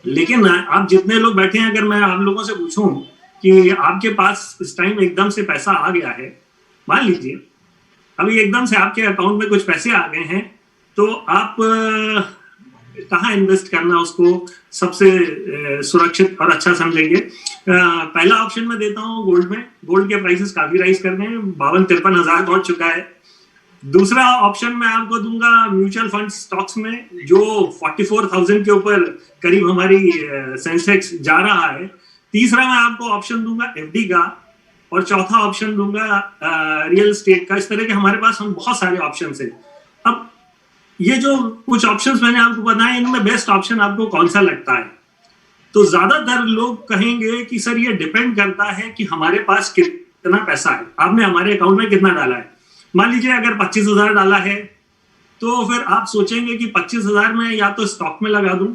लेकिन आप जितने लोग बैठे हैं, अगर मैं आप लोगों से पूछूं कि आपके पास इस टाइम एकदम से पैसा आ गया है, मान लीजिए अभी एकदम से आपके अकाउंट में कुछ पैसे आ गए हैं, तो आप कहाँ इन्वेस्ट करना उसको सबसे सुरक्षित और अच्छा समझेंगे? पहला ऑप्शन मैं देता हूँ गोल्ड में। गोल्ड के प्राइसेस काफी राइज कर गए हैं, 52-53 हजार पहुंच चुका है। दूसरा ऑप्शन मैं आपको दूंगा म्यूचुअल फंड स्टॉक्स में, जो 44,000 के ऊपर करीब हमारी सेंसेक्स जा रहा है। तीसरा मैं आपको ऑप्शन दूंगा एफडी का, और चौथा ऑप्शन दूंगा रियल एस्टेट का। इस तरह के हमारे पास हम बहुत सारे ऑप्शन है। अब ये जो कुछ ऑप्शंस मैंने आपको बताए, इनमें बेस्ट ऑप्शन आपको कौन सा लगता है? तो ज्यादातर लोग कहेंगे कि सर ये डिपेंड करता है कि हमारे पास कितना पैसा है, आपने हमारे अकाउंट में कितना डाला है। मान लीजिए अगर 25,000 डाला है, तो फिर आप सोचेंगे कि 25,000 में या तो स्टॉक में लगा दूं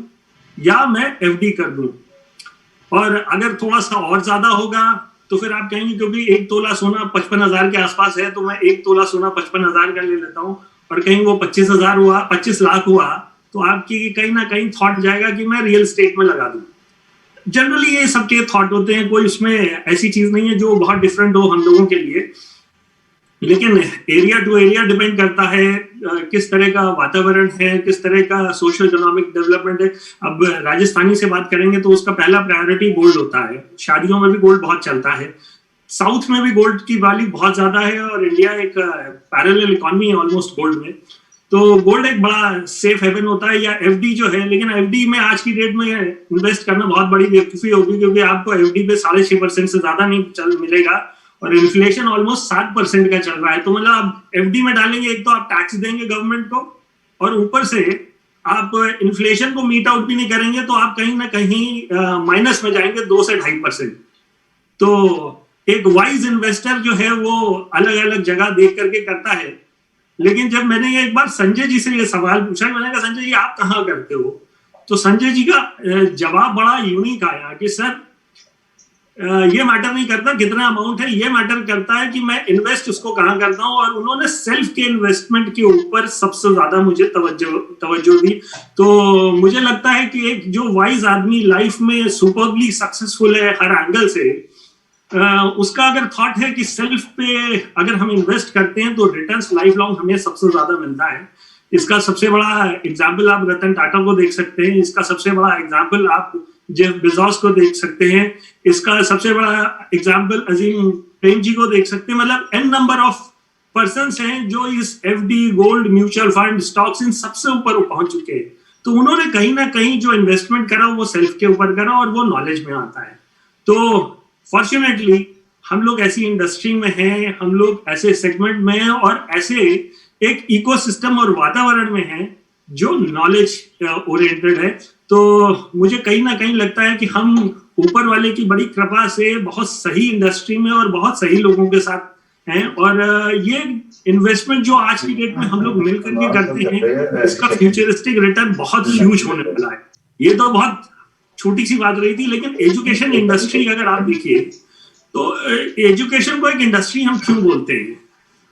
या मैं एफडी कर दूं। और अगर थोड़ा सा और ज्यादा होगा तो फिर आप कहेंगे क्योंकि 1 तोला सोना 55,000 के आसपास है, तो मैं 1 तोला सोना 55,000 का ले लेता हूं। और कहीं वो 25,000 हुआ, 25 लाख हुआ, तो आपकी कहीं ना कहीं थॉट जाएगा कि मैं रियल एस्टेट में लगा दूं। जनरली ये सबके थॉट होते हैं, कोई उसमें ऐसी चीज नहीं है जो बहुत डिफरेंट हो हम लोगों के लिए। लेकिन एरिया टू एरिया डिपेंड करता है, किस तरह का वातावरण है, किस तरह का सोशल इकोनॉमिक डेवलपमेंट है। अब राजस्थानी से बात करेंगे तो उसका पहला प्रायोरिटी गोल्ड होता है। शादियों में भी गोल्ड बहुत चलता है, साउथ में भी गोल्ड की वैल्यू बहुत ज्यादा है, और इंडिया एक पैरेलल इकोनॉमी है ऑलमोस्ट गोल्ड में। तो गोल्ड एक बड़ा सेफ हेवन होता है, या एफडी जो है। लेकिन एफडी में आज की डेट में इन्वेस्ट करना बहुत बड़ी बेवकूफी होगी, क्योंकि आपको एफडी पे 6.5% से ज्यादा नहीं चल मिलेगा, और इन्फ्लेशन ऑलमोस्ट 7% का चल रहा है। तो मतलब आप एफडी में डालेंगे, एक तो आप टैक्स देंगे गवर्नमेंट को, और ऊपर से आप इन्फ्लेशन को मीट आउट भी नहीं करेंगे, तो आप कहीं ना कहीं माइनस में जाएंगे 2 से 2.5%। तो एक वाइज इन्वेस्टर जो है वो अलग अलग जगह देख करके करता है। लेकिन जब मैंने ये एक बार संजय जी से ये सवाल पूछा, मैंने कहा संजय जी आप कहाँ करते हो, तो संजय जी का जवाब बड़ा यूनिक आया कि सर ये मैटर नहीं करता कितना अमाउंट है, ये मैटर करता है कि मैं इन्वेस्ट उसको कहाँ करता हूँ। और उन्होंने सेल्फ के इन्वेस्टमेंट के ऊपर सबसे ज्यादा मुझे तवज्जो दी। तो मुझे लगता है कि एक जो वाइज आदमी लाइफ में सुपरबली सक्सेसफुल है हर एंगल से, उसका अगर थॉट है कि सेल्फ पे अगर हम इन्वेस्ट करते हैं तो रिटर्न्स लाइफ लॉन्ग हमें सबसे ज्यादा मिलता है। इसका सबसे बड़ा एग्जाम्पल आप रतन टाटा को देख सकते हैं, इसका सबसे बड़ा एग्जाम्पल आप जेफ बेजोस को देख सकते हैं, इसका सबसे बड़ा एग्जाम्पल अजीम प्रेम जी को देख सकते हैं। मतलब एन नंबर ऑफ पर्संस हैं जो इस FD, gold, mutual fund, stocks, इन सबसे ऊपर पहुंच चुके हैं। तो उन्होंने कहीं ना कहीं जो इन्वेस्टमेंट करा वो सेल्फ के ऊपर करा, और वो नॉलेज में आता है। तो फॉर्चुनेटली हम लोग ऐसी इंडस्ट्री में हैं, हम लोग ऐसे सेगमेंट में हैं, और ऐसे एक इकोसिस्टम और वातावरण में हैं जो नॉलेज ओरिएंटेड है। तो मुझे कहीं ना कहीं लगता है कि हम ऊपर वाले की बड़ी कृपा से बहुत सही इंडस्ट्री में और बहुत सही लोगों के साथ हैं। और ये इन्वेस्टमेंट जो आज की डेट में हम लोग मिलकर के करते हैं, इसका फ्यूचरिस्टिक रिटर्न बहुत ह्यूज होने वाला है। ये तो बहुत छोटी सी बात रही थी, लेकिन एजुकेशन इंडस्ट्री अगर आप देखिए तो एजुकेशन को एक इंडस्ट्री हम क्यों बोलते हैं?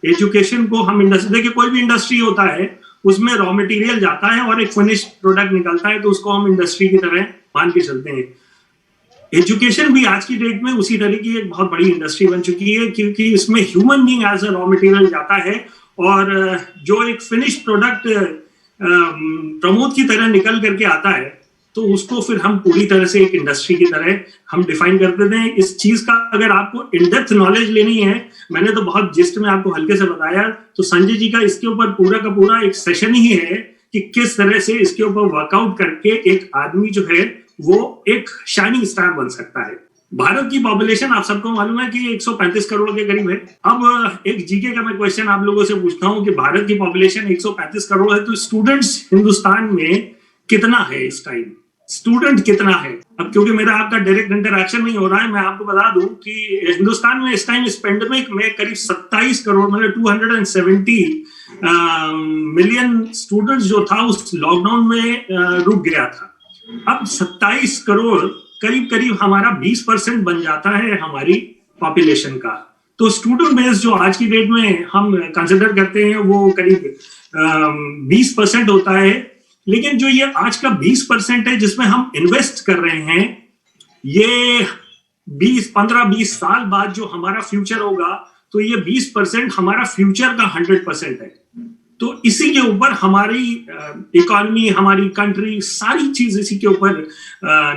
एजुकेशन को हम इंडस्ट्री, देखिए कोई भी इंडस्ट्री होता है उसमें रॉ मटेरियल जाता है और एक फिनिश प्रोडक्ट निकलता है, तो उसको हम इंडस्ट्री की तरह मान के चलते हैं। एजुकेशन भी आज की डेट में उसी तरह की एक बहुत बड़ी इंडस्ट्री बन चुकी है, क्योंकि इसमें human being as a raw material जाता है, और जो एक फिनिश प्रोडक्ट प्रमोद की तरह निकल करके आता है, तो उसको फिर हम पूरी तरह से एक इंडस्ट्री की तरह हम डिफाइन कर देते हैं। इस चीज का अगर आपको इन डेप्थ नॉलेज लेनी है, मैंने तो बहुत जिस्ट में आपको हल्के से बताया, तो संजय जी का इसके ऊपर पूरा का पूरा एक सेशन ही है कि किस तरह से इसके ऊपर वर्कआउट करके एक आदमी जो है वो एक शाइनिंग स्टार बन सकता है। भारत की पॉपुलेशन आप सबको मालूम है कि 135 करोड़ के करीब है। अब एक जीके का मैं क्वेश्चन आप लोगों से पूछता हूँ कि भारत की पॉपुलेशन 135 करोड़ है, तो स्टूडेंट्स हिंदुस्तान में कितना है इस टाइम? स्टूडेंट कितना है? अब क्योंकि मेरा आपका डायरेक्ट इंटरैक्शन नहीं हो रहा है, मैं आपको बता दूं कि हिंदुस्तान में इस टाइम इस पेंडेमिक में करीब 27 करोड़ मतलब 270 मिलियन स्टूडेंट्स जो था उस लॉकडाउन में रुक गया था। अब 27 करोड़ करीब करीब हमारा 20% बन जाता है हमारी पॉपुलेशन का। तो स्टूडेंट बेस जो आज की डेट में हम कंसिडर करते हैं वो करीब 20% होता है। लेकिन जो ये आज का 20% है जिसमें हम इन्वेस्ट कर रहे हैं, ये 15-20 साल बाद जो हमारा फ्यूचर होगा, तो ये 20% हमारा फ्यूचर का 100% है। तो इसी के ऊपर हमारी इकोनॉमी, हमारी कंट्री, सारी चीज इसी के ऊपर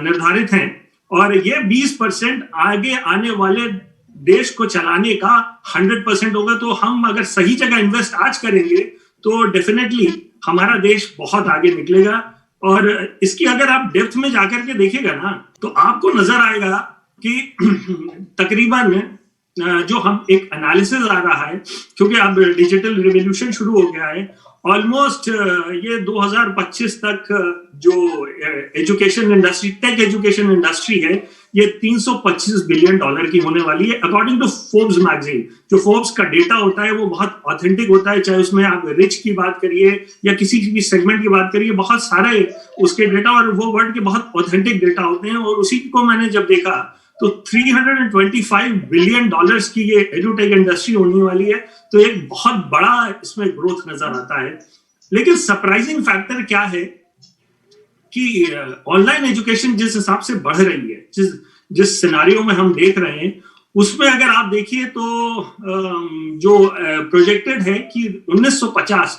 निर्धारित हैं। और ये 20% आगे आने वाले देश को चलाने का 100% होगा। तो हम अगर सही जगह इन्वेस्ट आज करेंगे तो डेफिनेटली हमारा देश बहुत आगे निकलेगा। और इसकी अगर आप डेप्थ में जाकर के देखेगा ना, तो आपको नजर आएगा कि तकरीबन जो हम एक एनालिसिस आ रहा है, क्योंकि अब डिजिटल रिवॉल्यूशन शुरू हो गया है, ऑलमोस्ट ये 2025 तक जो education industry, tech education industry है, ये $325 बिलियन की होने वाली है, अकॉर्डिंग टू फोर्ब्स मैगजीन। जो फोर्ब्स का डेटा होता है वो बहुत ऑथेंटिक होता है, चाहे उसमें आप रिच की बात करिए या किसी भी सेगमेंट की बात करिए, बहुत सारे उसके डेटा और वो वर्ल्ड के बहुत ऑथेंटिक डेटा होते हैं। और उसी को मैंने जब देखा तो $325 बिलियन की ये एडुटेक इंडस्ट्री होने वाली है, तो एक बहुत बड़ा इसमें ग्रोथ नजर आता है। लेकिन सरप्राइजिंग फैक्टर क्या है कि ऑनलाइन एजुकेशन जिस हिसाब से बढ़ रही है, जिस सिनारियो में हम देख रहे हैं, उसमें अगर आप देखिए तो जो प्रोजेक्टेड है कि 2050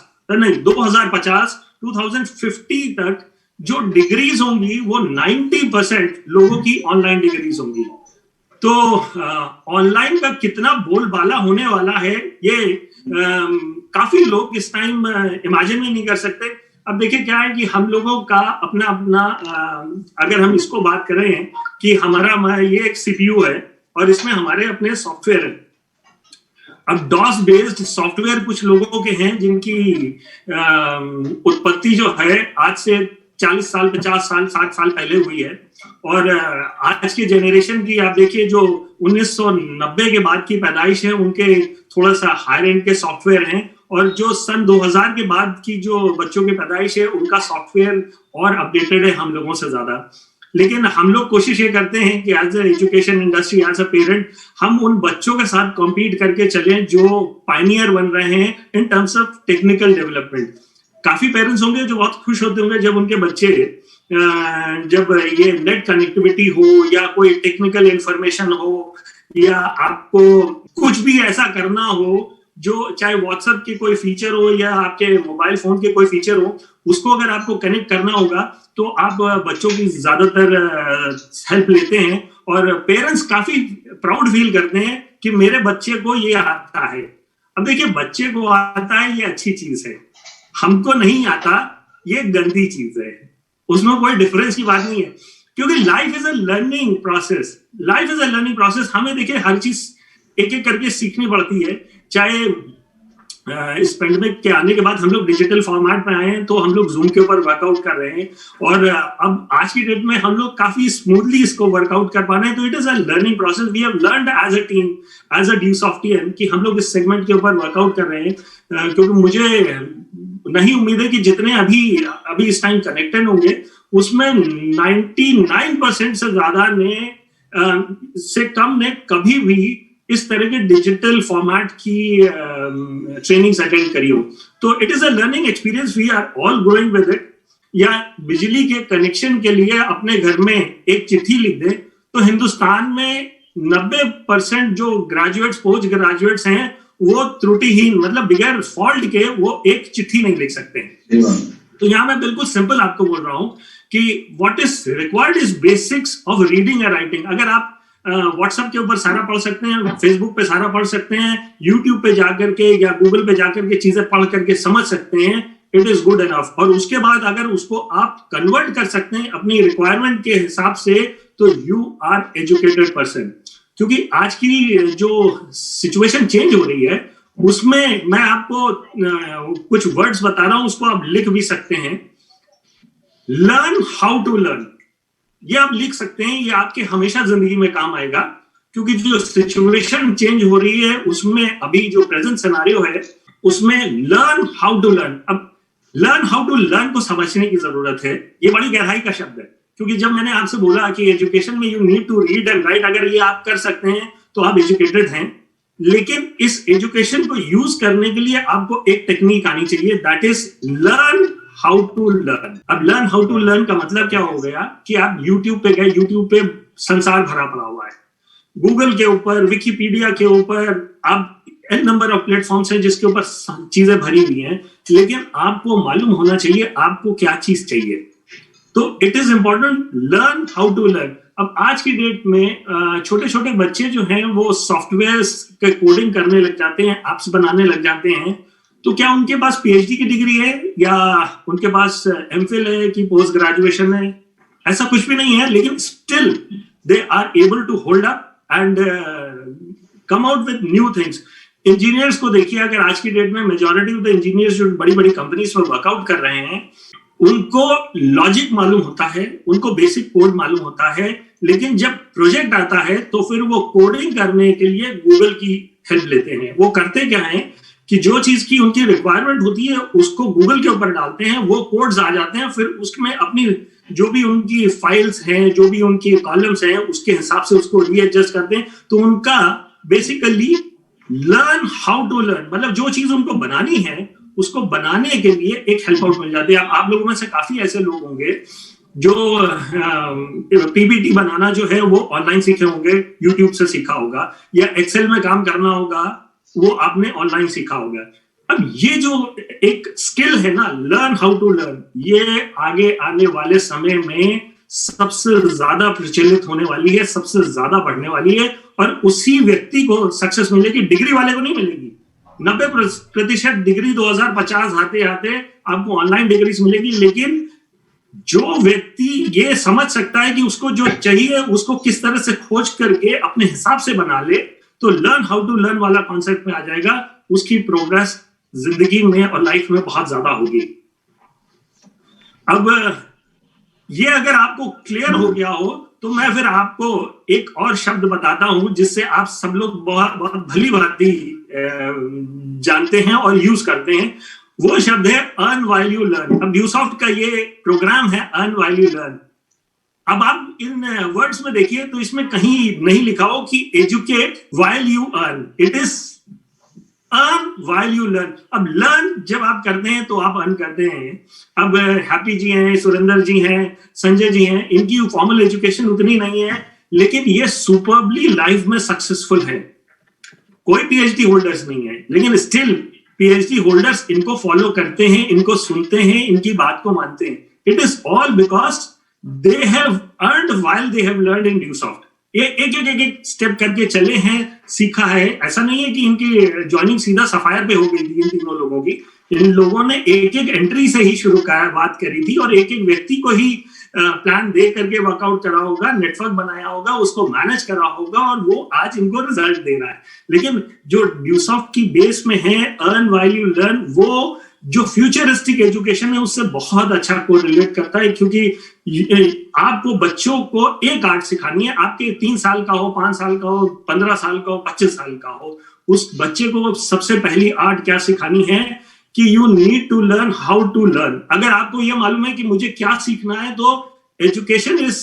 तक जो डिग्रीज होंगी वो 90% लोगों की ऑनलाइन डिग्रीज होंगी। तो ऑनलाइन का कितना बोलबाला होने वाला है, ये काफी लोग इस टाइम इमेजिन भी नहीं कर सकते। अब देखिए क्या है कि हम लोगों का अपना अगर हम इसको बात करें कि हमारा ये एक सीपीयू है और इसमें हमारे अपने सॉफ्टवेयर है। अब डॉस बेस्ड सॉफ्टवेयर कुछ लोगों के हैं जिनकी उत्पत्ति जो है आज से 40 साल, 50 साल, 60 साल पहले हुई है। और आज की जेनरेशन की आप देखिए जो 1990 के बाद की पैदाइश है, उनके थोड़ा सा हायर एंड के सॉफ्टवेयर हैं। और जो सन 2000 के बाद की जो बच्चों की पैदाइश है, उनका सॉफ्टवेयर और अपडेटेड है हम लोगों से ज्यादा। लेकिन हम लोग कोशिश ये करते हैं कि as a education industry, as a parent, हम उन बच्चों के साथ कॉम्पीट करके चलें जो पायनियर बन रहे हैं in terms of technical development. काफी पेरेंट्स होंगे जो बहुत खुश होते होंगे जब उनके बच्चे जब ये नेट कनेक्टिविटी हो या कोई टेक्निकल इंफॉर्मेशन हो या आपको कुछ भी ऐसा करना हो जो चाहे व्हाट्सएप की कोई फीचर हो या आपके मोबाइल फोन के कोई फीचर हो, उसको अगर आपको कनेक्ट करना होगा तो आप बच्चों की ज्यादातर हेल्प लेते हैं। और पेरेंट्स काफी प्राउड फील करते हैं कि मेरे बच्चे को ये आता है। अब देखिए, बच्चे को आता है ये अच्छी चीज है, हमको नहीं आता ये गंदी चीज है। उसमें कोई डिफरेंस की बात नहीं है, क्योंकि life is a learning process. Life is a learning process. हमें देखिए हर चीज एक एक करके सीखनी पड़ती है। चाहे इस पेंडेमिक के आने के बाद हम लोग डिजिटल फॉर्मेट में आए हैं, तो हम लोग जूम के ऊपर वर्कआउट कर रहे हैं और अब आज की डेट में हम लोग काफी स्मूथली इसको वर्कआउट कर पा रहे हैं। तो it is a learning process. We have learned as a team, as a Deusoft team कि हम लोग इस सेगमेंट के ऊपर वर्कआउट कर रहे हैं, क्योंकि मुझे नहीं उम्मीद है कि जितने अभी इस टाइम कनेक्टेड होंगे उसमें 99% से ज्यादा ने से कम ने कभी भी इस तरह के डिजिटल फॉर्मेट की ट्रेनिंग्स अटेंड करी हो। तो it is a learning experience, we are all growing with it. या बिजली के कनेक्शन के लिए अपने घर में एक चिट्ठी लिख दें तो हिंदुस्तान में 90% जो ग्रेजुएट्स, पोस्ट ग्रेजुएट्स हैं, वो त्रुटिहीन, मतलब बगैर फॉल्ट के वो एक चिट्ठी नहीं लिख सकते। तो यहाँ मैं बिल्कुल सिंपल आपको बोल रहा हूँ कि what is required is basics of reading and writing. अगर आप व्हाट्सएप के ऊपर सारा पढ़ सकते हैं, फेसबुक पे सारा पढ़ सकते हैं, यूट्यूब पे जाकर के या गूगल पे जाकर के चीजें पढ़ करके समझ सकते हैं, इट इज गुड एनफ। और उसके बाद अगर उसको आप कन्वर्ट कर सकते हैं अपनी रिक्वायरमेंट के हिसाब से, तो यू आर एजुकेटेड पर्सन। क्योंकि आज की जो सिचुएशन चेंज हो रही है उसमें मैं आपको कुछ वर्ड्स बता रहा हूं, उसको आप लिख भी सकते हैं। लर्न हाउ टू लर्न, ये आप लिख सकते हैं, ये आपके हमेशा जिंदगी में काम आएगा। क्योंकि जो सिचुएशन चेंज हो रही है उसमें अभी जो प्रेजेंट सिनेरियो है उसमें लर्न हाउ टू लर्न। अब लर्न हाउ टू लर्न को समझने की जरूरत है। ये बड़ी गहराई का शब्द है, क्योंकि जब मैंने आपसे बोला कि एजुकेशन में you need to read and write, अगर ये आप कर सकते हैं तो आप एजुकेटेड हैं। लेकिन इस एजुकेशन को यूज करने के लिए आपको एक टेक्निक आनी चाहिए, that is learn how to learn. अब लर्न हाउ टू लर्न का मतलब क्या हो गया कि आप यूट्यूब पे गए, यूट्यूब पे संसार भरा पड़ा हुआ है, गूगल के ऊपर, विकिपीडिया के ऊपर, आप एन नंबर ऑफ प्लेटफॉर्म्स हैं जिसके ऊपर चीजें भरी हुई हैं, लेकिन आपको मालूम होना चाहिए आपको क्या चीज चाहिए। तो it is important learn how to learn. अब आज की डेट में छोटे छोटे बच्चे जो हैं वो सॉफ्टवेयर के कोडिंग करने लग जाते हैं, एप्स बनाने लग जाते हैं। तो क्या उनके पास पीएचडी की डिग्री है या उनके पास एमफिल है कि पोस्ट ग्रेजुएशन है? ऐसा कुछ भी नहीं है, लेकिन still they are able to hold up and come out with new things. Engineers को देखिए, अगर आज की डेट में मेजॉरिटी ऑफ द इंजीनियर्स जो बड़ी बड़ी कंपनीज में वर्कआउट कर रहे हैं, उनको लॉजिक मालूम होता है, उनको बेसिक कोड मालूम होता है, लेकिन जब प्रोजेक्ट आता है तो फिर वो कोडिंग करने के लिए गूगल की हेल्प लेते हैं। वो करते क्या है कि जो चीज की उनकी रिक्वायरमेंट होती है उसको गूगल के ऊपर डालते हैं, वो कोड्स आ जाते हैं, फिर उसमें अपनी जो भी उनकी फाइल्स हैं, जो भी उनकी कॉलम्स हैं, उसके हिसाब से उसको रीएडजस्ट करते हैं। तो उनका basically learn how to learn, मतलब जो चीज उनको बनानी है उसको बनाने के लिए एक हेल्प आउट मिल जाती है। आप लोगों में से काफी ऐसे लोग होंगे जो पीपीटी बनाना जो है वो ऑनलाइन सीखे होंगे, यूट्यूब से सीखा होगा, या एक्सेल में काम करना होगा वो आपने ऑनलाइन सीखा होगा। अब ये जो एक स्किल है ना, लर्न हाउ टू लर्न, ये आगे आने वाले समय में सबसे ज्यादा प्रचलित होने वाली है, सबसे ज्यादा बढ़ने वाली है, और उसी व्यक्ति को सक्सेस मिलेगी, डिग्री वाले को नहीं मिलेगी। 90% डिग्री 2050 आते आते आपको ऑनलाइन डिग्रीज मिलेगी, लेकिन जो व्यक्ति ये समझ सकता है कि उसको जो चाहिए उसको किस तरह से खोज करके अपने हिसाब से बना ले, तो लर्न हाउ टू लर्न वाला कॉन्सेप्ट में आ जाएगा, उसकी प्रोग्रेस जिंदगी में और लाइफ में बहुत ज्यादा होगी। अब ये अगर आपको क्लियर हो गया हो तो मैं फिर आपको एक और शब्द बताता हूं जिससे आप सब लोग बहुत बहुत भली भांति जानते हैं और यूज करते हैं। वो शब्द है अर्न व्हाइल यू लर्न। अब ड्यूसॉफ्ट का ये प्रोग्राम है अर्न व्हाइल यू लर्न। अब आप इन वर्ड्स में देखिए तो इसमें कहीं नहीं लिखा हो कि educate while you earn, it is earn while you learn. अब लर्न जब आप करते हैं तो आप अर्न करते हैं। अब हैप्पी जी हैं, सुरेंद्र जी हैं, संजय जी हैं, इनकी फॉर्मल एजुकेशन उतनी नहीं है, लेकिन ये सुपरबली लाइफ में सक्सेसफुल है। कोई पीएचडी होल्डर्स नहीं है, लेकिन स्टिल पीएचडी होल्डर्स इनको फॉलो करते हैं, इनको सुनते हैं, इनकी बात को मानते हैं। It is all because they have earned while they have learned in Deusoft. ये एक स्टेप करके चले हैं, सीखा है। ऐसा नहीं है कि इनकी ज्वाइनिंग सीधा सफायर पे हो गई थी इन तीनों लोगों की। इन लोगों ने एक एंट्री से ही शुरू बात करी थी और एक व्यक्ति को ही प्लान दे करके वर्कआउट करा होगा, नेटवर्क बनाया होगा, उसको मैनेज करा होगा, और वो आज इनको रिजल्ट दे रहा है। लेकिन जो ड्यूसॉफ्ट की बेस में है अर्न व्हाइल यू लर्न, वो जो फ्यूचरिस्टिक एजुकेशन है उससे बहुत अच्छा कोरिलेट करता है, क्योंकि आपको बच्चों को एक आर्ट सिखानी है, आपके 3 साल का हो, 5 साल का हो, 15 साल का हो, 25 साल का हो, उस बच्चे को सबसे पहली आर्ट क्या सिखानी है कि you need to learn how to learn. अगर आपको यह मालूम है कि मुझे क्या सीखना है तो education is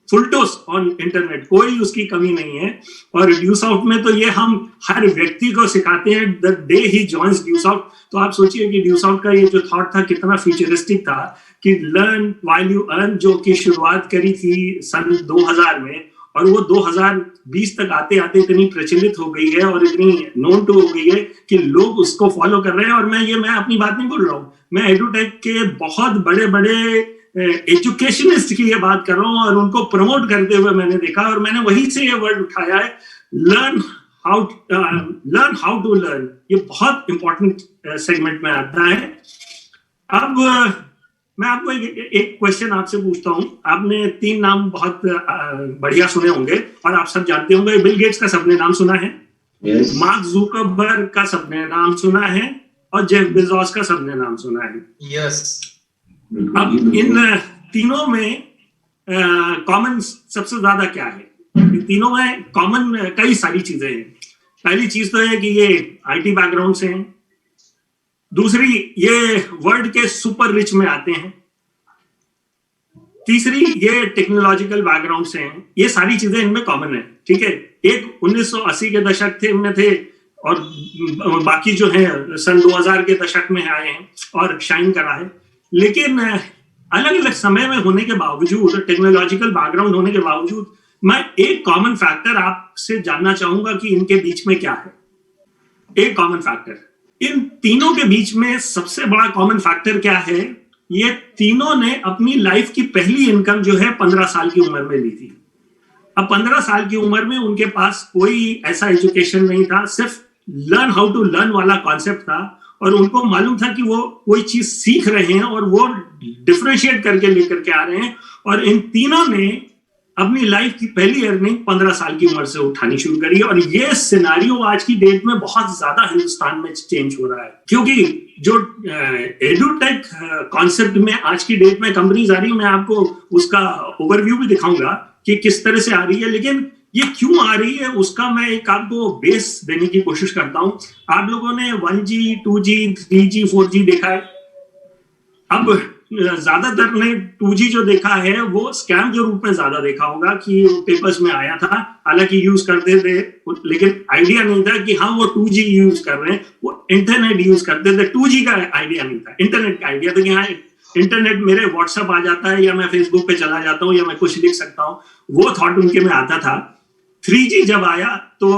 full toss on internet, कोई उसकी कमी नहीं है। और ड्यूसॉफ्ट में तो ये हम हर व्यक्ति को सिखाते हैं द डे ही जॉइन्स ड्यूसॉफ्ट। तो आप सोचिए कि ड्यूसॉफ्ट का ये जो थॉट था कितना फ्यूचरिस्टिक था कि लर्न व्हाइल यू अर्न, जो कि शुरुआत करी थी सन 2000 में, और वो 2020 तक आते आते इतनी प्रचलित हो गई है और इतनी नोन टू हो गई है कि लोग उसको फॉलो कर रहे हैं। और मैं अपनी बात नहीं बोल रहा हूँ, मैं एडुटेक के बहुत बड़े बड़े एजुकेशनिस्ट की ये बात कर रहा हूँ और उनको प्रमोट करते हुए मैंने देखा, और मैंने वहीं से ये वर्ड उठाया है, लर्न हाउ टू लर्न। ये बहुत इंपॉर्टेंट सेगमेंट में आता है। अब मैं आपको एक क्वेश्चन आपसे पूछता हूं। आपने 3 नाम बहुत बढ़िया सुने होंगे और आप सब जानते होंगे। बिल गेट्स का सबने नाम सुना है, yes. मार्क जुकरबर्ग का सबने नाम सुना है, और जेफ बेजोस का सबने नाम सुना है। yes. अब इन तीनों में कॉमन सबसे ज्यादा क्या है? इन तीनों में कॉमन कई सारी चीजें हैं। पहली चीज तो है कि ये आईटी बैकग्राउंड से हैं। दूसरी, ये वर्ल्ड के सुपर रिच में आते हैं। तीसरी, ये टेक्नोलॉजिकल बैकग्राउंड से हैं। ये सारी चीजें इनमें कॉमन है, ठीक है। एक 1980 के दशक थे इनमें थे, और बाकी जो है सन 2000 के दशक में आए हैं और शाइन करा है। लेकिन अलग अलग समय में होने के बावजूद, टेक्नोलॉजिकल बैकग्राउंड होने के बावजूद, मैं एक कॉमन फैक्टर आपसे जानना चाहूंगा कि इनके बीच में क्या है। एक कॉमन फैक्टर इन तीनों के बीच में सबसे बड़ा कॉमन फैक्टर क्या है? ये तीनों ने अपनी लाइफ की पहली इनकम जो है 15 साल की उम्र में ली थी। अब 15 साल की उम्र में उनके पास कोई ऐसा एजुकेशन नहीं था, सिर्फ लर्न हाउ टू लर्न वाला कॉन्सेप्ट था, और उनको मालूम था कि वो कोई चीज सीख रहे हैं और वो डिफरेंशिएट करके लेकर के आ रहे हैं। और इन तीनों ने अपनी लाइफ की पहली अर्निंग 15 साल की उम्र से उठानी शुरू करी, और ये सिनारियो आज की डेट में बहुत ज्यादा हिंदुस्तान में चेंज हो रहा है, क्योंकि जो एडुटेक कॉन्सेप्ट में आज की डेट में कंपनीज आ रही है, मैं आपको उसका ओवरव्यू भी दिखाऊंगा कि किस तरह से आ रही है। लेकिन ये क्यों आ रही है उसका मैं एक आपको बेस देने की कोशिश करता हूं। आप लोगों ने 1G, 2G, 3G, 4G देखा है। अब ज्यादातर ने 2G जो देखा है वो स्कैम के रूप में ज्यादा देखा होगा कि पेपर्स में आया था, हालांकि यूज करते थे लेकिन आइडिया नहीं था कि हाँ वो 2G यूज कर रहे हैं, वो इंटरनेट यूज करते थे। 2G का आइडिया नहीं था, इंटरनेट का आइडिया था कि हाँ इंटरनेट मेरे व्हाट्सएप आ जाता है, या मैं फेसबुक पे चला जाता हूँ, या मैं कुछ लिख सकता हूँ, वो थॉट उनके में आता था। 3G जब आया तो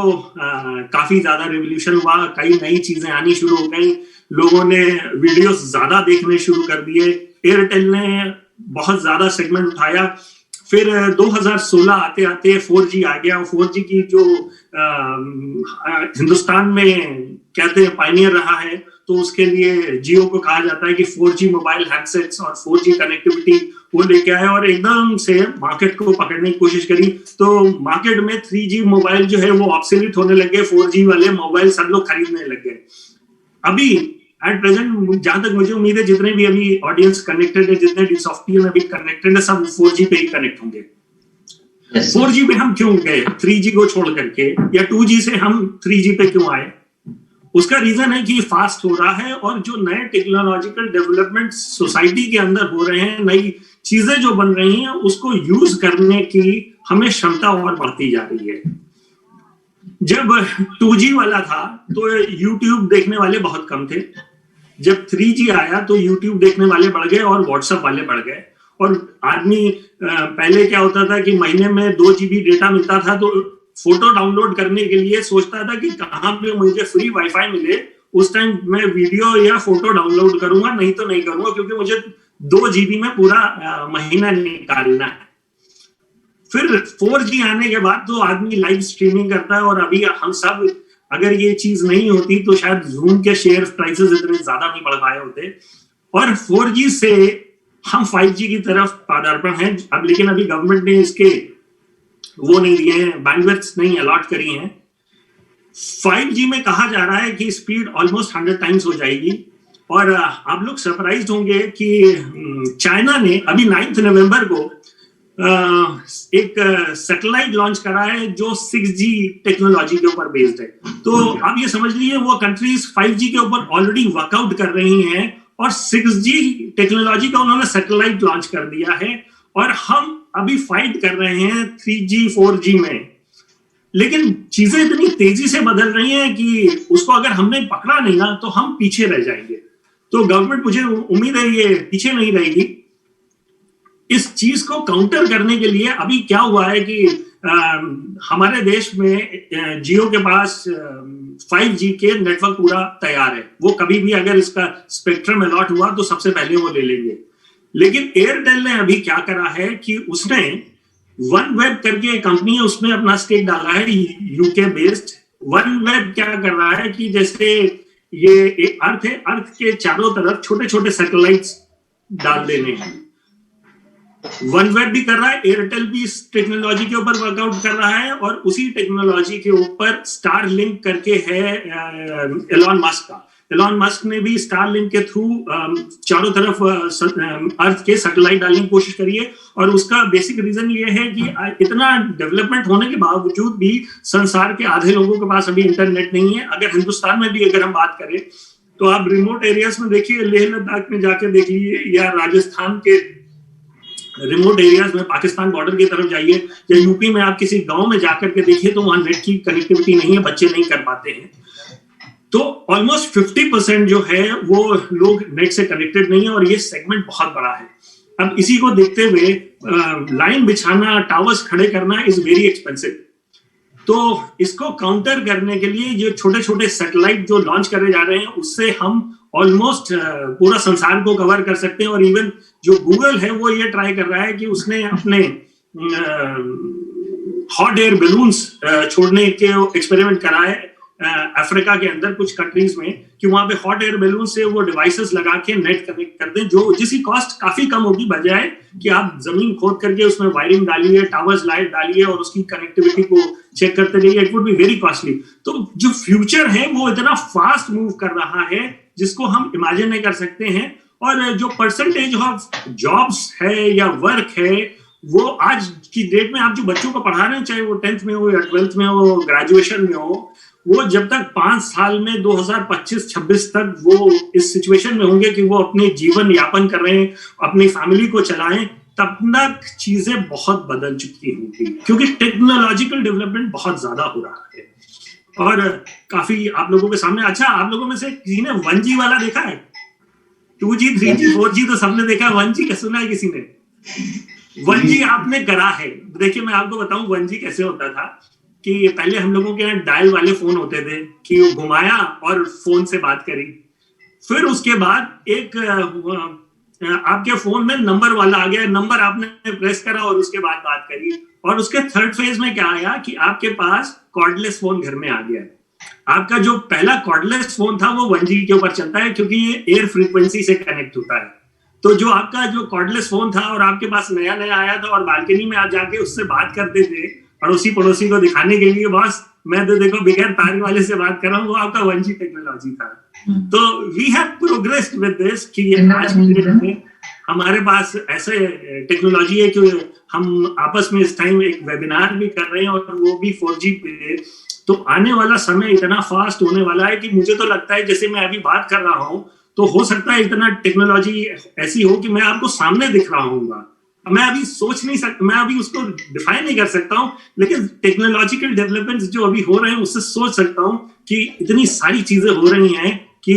काफी ज्यादा रिवोल्यूशन हुआ, कई नई चीजें आनी शुरू हो गई, लोगों ने वीडियोस ज्यादा देखने शुरू कर दिए, एयरटेल ने बहुत ज्यादा सेगमेंट उठाया। फिर 2016 आते आते 4G आ गया, और 4G की जो हिंदुस्तान में कहते हैं पायनियर रहा है, तो उसके लिए जियो को कहा जाता है कि 4G मोबाइल हैंडसेट्स और 4G कनेक्टिविटी वो लेके आए और एकदम से मार्केट को पकड़ने की कोशिश करी। तो मार्केट में 3G मोबाइल जो है वो ऑब्सोलीट होने लगे, 4G वाले मोबाइल सब लोग खरीदने लग गए। अभी एट प्रेजेंट जहां तक मुझे उम्मीद है, जितने भी अभी ऑडियंस कनेक्टेड है, जितने भी सॉफ्टवेयर अभी कनेक्टेड है, सब 4G पे ही कनेक्ट होंगे। 4G पे हम क्यों गए 3G को छोड़ करके, या 2G से हम 3G पे क्यों आए? उसका रीजन है कि फास्ट हो रहा है, और जो नए टेक्नोलॉजिकल डेवलपमेंट सोसाइटी के अंदर हो रहे हैं, नई चीजें जो बन रही हैं, उसको यूज करने की हमें क्षमता और बढ़ती जा रही है। जब 2G वाला था तो YouTube देखने वाले बहुत कम थे। जब 3G आया तो YouTube देखने वाले बढ़ गए और WhatsApp वाले बढ़ गए। और आदमी पहले क्या होता था कि महीने में 2 GB डेटा मिलता था, तो फोटो डाउनलोड करने के लिए सोचता था कि कहाँ पे मुझे फ्री वाईफाई मिले, उस टाइम मैं वीडियो या फोटो डाउनलोड करूंगा, नहीं तो नहीं करूंगा, क्योंकि मुझे 2 GB में पूरा महीना निकालना है। फिर 4G आने के बाद तो आदमी लाइव स्ट्रीमिंग करता है, और अभी हम सब अगर ये चीज नहीं होती तो शायद जूम के शेयर प्राइसेस इतने ज्यादा नहीं बढ़ पाए होते। और 4G से हम 5G की तरफ पदार्पण है अब, लेकिन अभी गवर्नमेंट ने इसके वो नहीं दिए हैं, बैंडविड्थ नहीं अलॉट करी हैं। 5G में कहा जा रहा है कि स्पीड ऑलमोस्ट 100 टाइम्स हो जाएगी। और आप लोग सरप्राइज होंगे कि चाइना ने अभी 9 नवंबर को एक सैटेलाइट लॉन्च करा है जो 6G टेक्नोलॉजी के ऊपर बेस्ड है। तो आप ये समझ लीजिए वो कंट्रीज 5G के ऊपर ऑलरेडी वर्कआउट कर रही हैं, और 6G टेक्नोलॉजी का उन्होंने सैटेलाइट लॉन्च कर दिया है, और हम अभी फाइट कर रहे हैं 3G 4G में। लेकिन चीजें इतनी तेजी से बदल रही हैं कि उसको अगर हमने पकड़ा नहीं ना तो हम पीछे रह जाएंगे। तो गवर्नमेंट, मुझे उम्मीद है, ये पीछे नहीं रहेगी। इस चीज को काउंटर करने के लिए अभी क्या हुआ है कि हमारे देश में जियो के पास 5G के नेटवर्क पूरा तैयार है। वो कभी भी अगर इसका स्पेक्ट्रम अलॉट हुआ तो सबसे पहले वो ले लेंगे। लेकिन एयरटेल ने अभी क्या करा है कि उसने वन वेब करके कंपनी है, उसमें अपना स्टेक डाला है, यूके बेस्ड। वन वेब क्या कर रहा है कि जैसे ये एक अर्थ है, अर्थ के चारों तरफ छोटे छोटे सैटेलाइट्स डाल देने हैं। वन वेब भी कर रहा है, एयरटेल भी इस टेक्नोलॉजी के ऊपर वर्कआउट कर रहा है, और उसी टेक्नोलॉजी के ऊपर स्टार लिंक करके है एलॉन मस्क का। एलॉन मस्क ने भी स्टार लिंक के थ्रू चारों तरफ अर्थ के सैटेलाइट डालने की कोशिश करी है। और उसका बेसिक रीजन ये है कि इतना डेवलपमेंट होने के बावजूद भी संसार के आधे लोगों के पास अभी इंटरनेट नहीं है। अगर हिंदुस्तान में भी अगर हम बात करें तो आप रिमोट एरियाज में देखिए, लेह लद्दाख में जाकर देखिए, या राजस्थान के रिमोट एरियाज में पाकिस्तान बॉर्डर की तरफ जाइए, या यूपी में आप किसी गांव में जाकर के देखिए तो वहां नेट की कनेक्टिविटी नहीं है, बच्चे नहीं कर पाते हैं। तो ऑलमोस्ट 50% जो है वो लोग नेट से कनेक्टेड नहीं है, और ये सेगमेंट बहुत बड़ा है। अब इसी को देखते हुए लाइन बिछाना, टावर्स खड़े करना इज वेरी एक्सपेंसिव। तो इसको काउंटर करने के लिए ये छोटे छोटे सैटेलाइट जो लॉन्च करे जा रहे हैं, उससे हम ऑलमोस्ट पूरा संसार को कवर कर सकते हैं। और इवन जो गूगल है वो ये ट्राई कर रहा है कि उसने अपने हॉट एयर बैलून्स छोड़ने के एक्सपेरिमेंट कराए अफ्रीका के अंदर कुछ कंट्रीज में, कि वहां पे हॉट एयर बैलून से वो डिवाइसेस लगा के नेट कनेक्ट कर दें, जो जिसकी कॉस्ट काफी कम होगी, बजाय कि आप जमीन खोद करके उसमें वायरिंग डालिए, टावर्स लाइट डालिए और उसकी कनेक्टिविटी को चेक करते रहिए। It would be very costly. तो जो फ्यूचर है वो इतना फास्ट मूव कर रहा है जिसको हम इमेजिन नहीं कर सकते हैं। और जो परसेंटेज ऑफ जॉब्स है या वर्क है, वो आज की डेट में आप जो बच्चों को पढ़ा रहे हैं, चाहे वो 10th में हो या 12th में हो, ग्रेजुएशन में हो, वो जब तक 5 साल में 2025-26 तक वो इस सिचुएशन में होंगे कि वो अपने जीवन यापन कर रहे हैं, अपनी फैमिली को चलाएं, तब तक चीजें बहुत बदल चुकी होंगी, क्योंकि टेक्नोलॉजिकल डेवलपमेंट बहुत ज्यादा हो रहा है। और काफी आप लोगों के सामने, अच्छा आप लोगों में से किसी ने 1G वाला देखा है? 2G 3G 4G तो सबने देखा है, 1G का सुना है किसी ने? 1G आपने करा है? देखिए मैं आपको बताऊं 1G कैसे होता था। कि पहले हम लोगों के यहाँ डायल वाले फोन होते थे कि वो घुमाया और फोन से बात करी। फिर उसके बाद एक आपके फोन में नंबर वाला आ गया, नंबर आपने प्रेस करा और उसके बाद बात करी। और उसके थर्ड फेज में क्या आया कि आपके पास कॉर्डलेस फोन घर में आ गया। आपका जो पहला कॉर्डलेस फोन था वो 1G के ऊपर चलता है, क्योंकि ये एयर फ्रीक्वेंसी से कनेक्ट होता है। तो जो आपका जो कॉर्डलेस फोन था और आपके पास नया नया आया था और बालकनी में आप जाके उससे बात करते थे अड़ोसी पड़ोसी को दिखाने के लिए, बस मैं तो देखो बगैर तार वाले से बात कर रहा हूँ, वो आपका 1G टेक्नोलॉजी था। तो we have progressed with this कि आज की डेट में हमारे पास ऐसे टेक्नोलॉजी है कि हम आपस में इस टाइम एक वेबिनार भी कर रहे हैं और वो भी 4G पे। तो आने वाला समय इतना फास्ट होने वाला है कि मुझे तो लगता है जैसे मैं अभी बात कर रहा हूँ, तो हो सकता है इतना टेक्नोलॉजी ऐसी हो कि मैं आपको सामने दिख रहा हूँ। मैं अभी सोच नहीं सकता, मैं अभी उसको डिफाइन नहीं कर सकता हूँ, लेकिन टेक्नोलॉजिकल डेवलपमेंट्स जो अभी हो रहे हैं उससे सोच सकता हूँ कि इतनी सारी चीजें हो रही हैं कि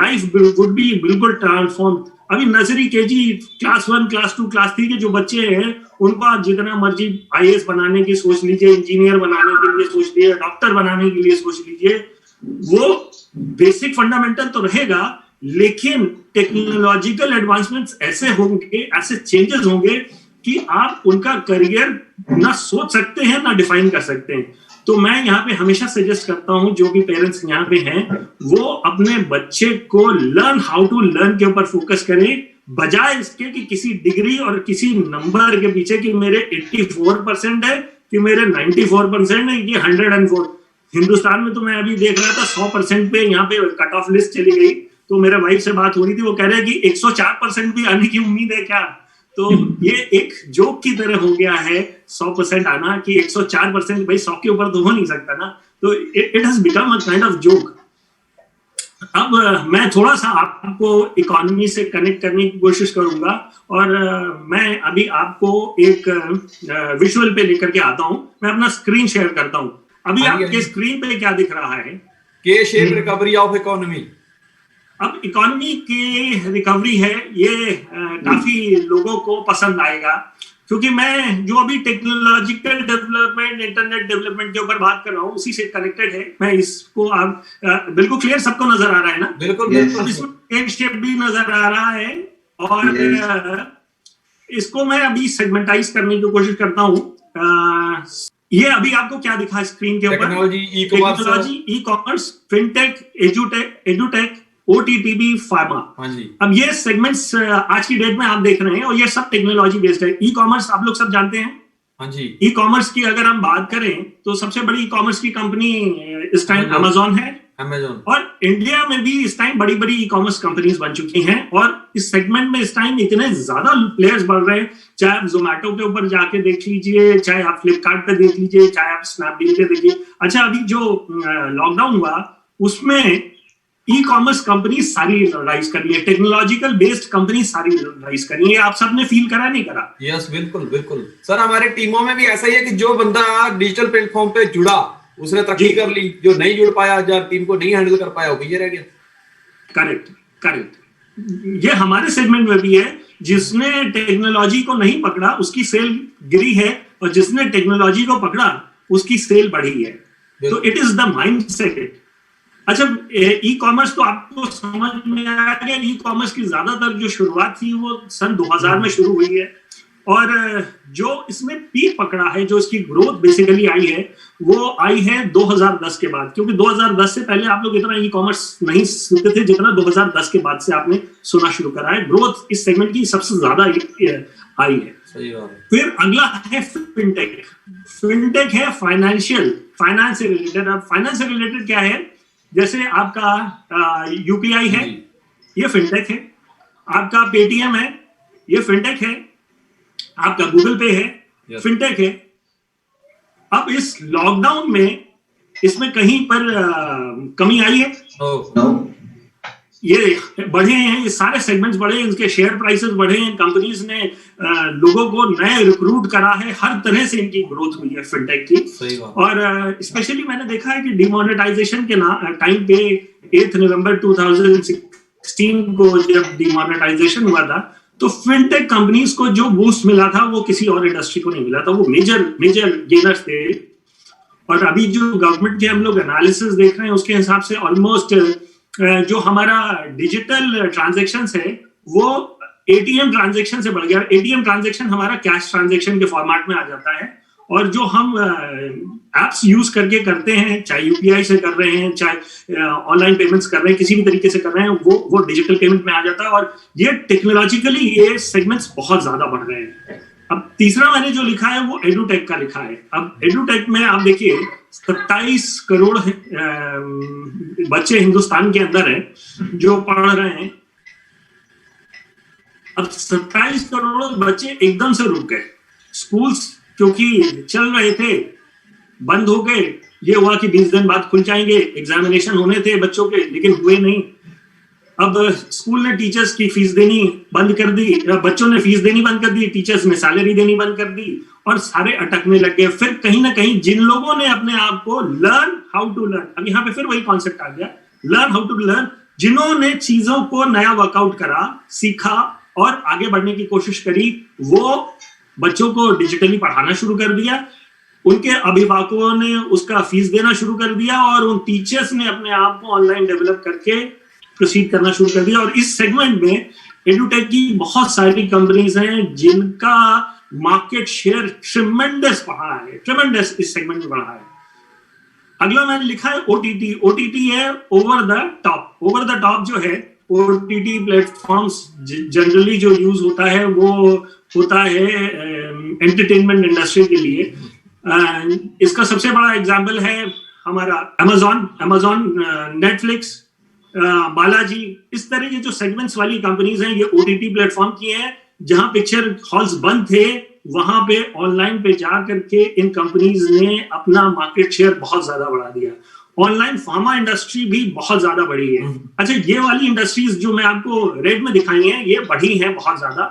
लाइफ वुड बी बिल्कुल ट्रांसफॉर्म। अभी nursery KG class 1 class 2 class 3 के जो बच्चे हैं उनको आप जितना मर्जी IAS बनाने की सोच लीजिए, इंजीनियर बनाने के लिए सोच लीजिए, डॉक्टर बनाने के लिए सोच लीजिए, वो बेसिक फंडामेंटल तो रहेगा, लेकिन टेक्नोलॉजिकल एडवांसमेंट्स ऐसे होंगे, ऐसे चेंजेस होंगे कि आप उनका करियर ना सोच सकते हैं ना डिफाइन कर सकते हैं। तो मैं यहाँ पे हमेशा सजेस्ट करता हूँ जो भी पेरेंट्स यहाँ पे हैं वो अपने बच्चे को लर्न हाउ टू लर्न के ऊपर फोकस करें, बजाय इसके कि किसी डिग्री और किसी नंबर के पीछे कि मेरे 84% है कि मेरे 94% है कि 104। हिंदुस्तान में तो मैं अभी देख रहा था 100% पे यहाँ पे कट ऑफ लिस्ट चली गई। तो मेरे वाइफ से बात हो रही थी, वो कह रहे हैं कि 104% भी आने की उम्मीद है क्या? तो ये एक जोक की तरह हो गया है 100% आना, कि 104% भाई 100 के ऊपर तो हो नहीं सकता ना। तो it has become a kind of joke. अब मैं थोड़ा सा आपको इकोनॉमी से कनेक्ट करने की कोशिश करूंगा और मैं अभी आपको एक विजुअल पे लेकर के आता हूं। मैं अपना स्क्रीन शेयर करता हूं। अभी आपके स्क्रीन पे क्या दिख रहा है? के शेप रिकवरी ऑफ इकोनॉमी। अब इकोनॉमी की रिकवरी है, ये काफी लोगों को पसंद आएगा, क्योंकि मैं जो अभी टेक्नोलॉजिकल डेवलपमेंट, इंटरनेट डेवलपमेंट के ऊपर बात कर रहा हूँ उसी से कनेक्टेड है। मैं इसको आप बिल्कुल क्लियर सबको नजर आ रहा है ना? बिल्कुल बिल्कुल। इसमें शेप भी नजर आ रहा है और इसको मैं अभी सेगमेंटाइज करने की कोशिश करता हूँ। ये अभी आपको क्या दिखा स्क्रीन के ऊपर? Technology, e commerce, fintech, edutech, OTTB, pharma. हाँ जी। अब ये सेगमेंट्स आज की डेट में आप देख रहे हैं और ये सब टेक्नोलॉजी बेस्ड है। ई कॉमर्स आप लोग सब जानते हैं। हाँ जी। ई कॉमर्स की अगर हम बात करें तो सबसे बड़ी ई कॉमर्स की कंपनी इस टाइम अमेजॉन है। अमेजॉन। और इंडिया में भी इस टाइम बड़ी बड़ी ई कॉमर्स कंपनीज बन चुकी हैं और इस सेगमेंट में इस टाइम इतने ज्यादा प्लेयर्स बढ़ रहे हैं। चाहे आप जोमेटो के ऊपर जाके देख लीजिए, चाहे आप फ्लिपकार्ट पे देख लीजिए, चाहे आप स्नैपडील पे देखिए। अच्छा, अभी जो लॉकडाउन हुआ उसमें ई कॉमर्स कंपनी सारी राइज कर रही है, टेक्नोलॉजिकल बेस्ड कंपनी सारी राइज कर रही है। आप सबने फील करा नहीं करा? यस बिल्कुल बिल्कुल सर, हमारे टीमों में भी ऐसा ही है कि जो बंदा डिजिटल प्लेटफॉर्म पे जुड़ा उसने तरक्की कर ली, जो नहीं जुड़ पाया, जार टीम को नहीं हैंडल कर पाया, वो पीछे रह गया। Correct, correct. ये हमारे सेगमेंट में भी है, जिसने टेक्नोलॉजी को नहीं पकड़ा उसकी सेल गिरी है, और जिसने टेक्नोलॉजी को पकड़ा उसकी सेल बढ़ी है। तो इट इज द माइंडसेट। अच्छा, ई कॉमर्स तो आपको समझ में आ गया। ई कॉमर्स की ज्यादातर जो शुरुआत थी वो सन 2000 में शुरू हुई है, और जो इसमें पीक पकड़ा है, जो इसकी ग्रोथ बेसिकली आई है, वो आई है 2010 के बाद। क्योंकि 2010 से पहले आप लोग इतना ई कॉमर्स नहीं सुनते थे जितना 2010 के बाद से आपने सुना शुरू करा है। ग्रोथ इस सेगमेंट की सबसे ज्यादा आई है। सही बात है। फिर अगला है फिनटेक। फिनटेक है फाइनेंस से रिलेटेड। अब फाइनेंस से रिलेटेड क्या है? जैसे आपका यूपीआई है, ये फिनटेक है। आपका पेटीएम है, ये फिनटेक है। आपका गूगल पे है, फिनटेक है। अब इस लॉकडाउन में इसमें कहीं पर कमी आई है? ये बढ़े हैं, ये सारे सेगमेंट्स बढ़े हैं, इनके शेयर प्राइसेस बढ़े हैं, कंपनीज ने लोगों को नए रिक्रूट करा है, हर तरह से इनकी ग्रोथ हुई है फिनटेक की। और स्पेशली मैंने देखा है कि डिमोनेटाइजेशन के टाइम पे 8 नवंबर 2016 को जब डिमोनेटाइजेशन हुआ था, तो फिनटेक कंपनीज को जो बूस्ट मिला था वो किसी और इंडस्ट्री को नहीं मिला था। वो मेजर गेनर्स थे। और अभी जो गवर्नमेंट के हम लोग एनालिसिस देख रहे हैं उसके हिसाब से ऑलमोस्ट जो हमारा डिजिटल ट्रांजैक्शंस है वो एटीएम ट्रांजैक्शन से बढ़ गया। एटीएम ट्रांजैक्शन हमारा कैश ट्रांजैक्शन के फॉर्मेट में आ जाता है, और जो हम एप्स यूज करके करते हैं, चाहे यूपीआई से कर रहे हैं, चाहे ऑनलाइन पेमेंट्स कर रहे हैं, किसी भी तरीके से कर रहे हैं, वो डिजिटल पेमेंट में आ जाता है। और ये टेक्नोलॉजिकली ये सेगमेंट्स बहुत ज्यादा बढ़ रहे हैं। अब तीसरा मैंने जो लिखा है वो एडुटेक का लिखा है। अब एडुटेक में आप देखिए 27 करोड़ बच्चे हिंदुस्तान के अंदर हैं जो पढ़ रहे हैं। अब 27 करोड़ बच्चे एकदम से रुक गए। स्कूल्स क्योंकि चल रहे थे, बंद हो गए। ये हुआ कि 20 दिन बाद खुल जाएंगे, एग्जामिनेशन होने थे बच्चों के, लेकिन हुए नहीं। अब स्कूल ने टीचर्स की फीस देनी बंद कर दी, बच्चों ने फीस देनी बंद कर दी, टीचर्स ने सैलरी देनी बंद कर दी, और सारे अटकने लग गए। फिर कहीं ना कहीं जिन लोगों ने अपने आप को लर्न हाउ टू लर्न, अब यहाँ पे फिर वही कॉन्सेप्ट आ गया, लर्न हाउ टू लर्न, जिन्होंने चीजों को नया वर्कआउट करा, सीखा और आगे बढ़ने की कोशिश करी, वो बच्चों को डिजिटली पढ़ाना शुरू कर दिया। उनके अभिभावकों ने उसका फीस देना शुरू कर दिया, और उन टीचर्स ने अपने आप को ऑनलाइन डेवलप करके प्रोसीड करना शुरू कर दिया। और इस सेगमेंट में एडुटेक की बहुत सारी कंपनीज हैं जिनका मार्केट शेयर ट्रिमेंडस बढ़ा है, ट्रिमेंडस इस सेगमेंट में बढ़ा है। अगला मैंने लिखा है ओटीटी। ओटीटी है over the top. Over the top जो है, ओटीटी प्लेटफॉर्म्स जनरली जो यूज होता है वो होता है एंटरटेनमेंट इंडस्ट्री के लिए। इसका सबसे बड़ा एग्जाम्पल है हमारा अमेजॉन, नेटफ्लिक्स, बालाजी। इस तरह के जो सेगमेंट्स वाली कंपनीज हैं, ये ओटीटी प्लेटफॉर्म की हैं। जहां पिक्चर हॉल्स बंद थे, वहां पे ऑनलाइन पे जा करके इन कंपनीज ने अपना मार्केट शेयर बहुत ज्यादा बढ़ा दिया। ऑनलाइन फार्मा इंडस्ट्री भी बहुत ज्यादा बढ़ी है। अच्छा, ये वाली इंडस्ट्रीज जो मैं आपको रेड में दिखाई है, ये बढ़ी है बहुत ज्यादा।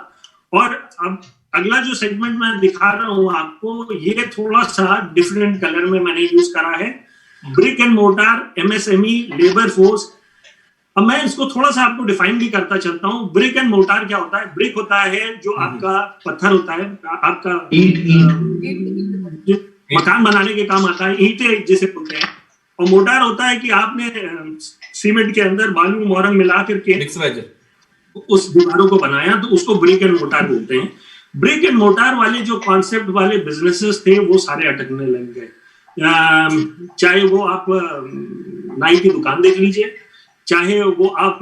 और अब अगला जो सेगमेंट मैं दिखा रहा हूं आपको, ये थोड़ा सा डिफरेंट कलर में मैंने यूज करा है, brick and mortar, MSME, labour force. अब मैं इसको थोड़ा सा आपको डिफाइन भी करता चलता हूँ। ब्रिक एंड मोर्टार क्या होता है? ब्रिक होता है जो आपका पत्थर होता है, आपका मकान बनाने के काम आता है, ईंटें जिसे बोलते हैं। और मोर्टार होता है कि आपने सीमेंट के अंदर बालू मोरंग मिला करके उस दीवारों को बनाया, तो उसको ब्रिक एंड मोर्टार बोलते हैं। ब्रिक एंड मोर्टार वाले जो कॉन्सेप्ट वाले बिजनेसेस थे वो सारे अटकने लग गए। चाहे वो आप नाई की दुकान देख लीजिए, चाहे वो आप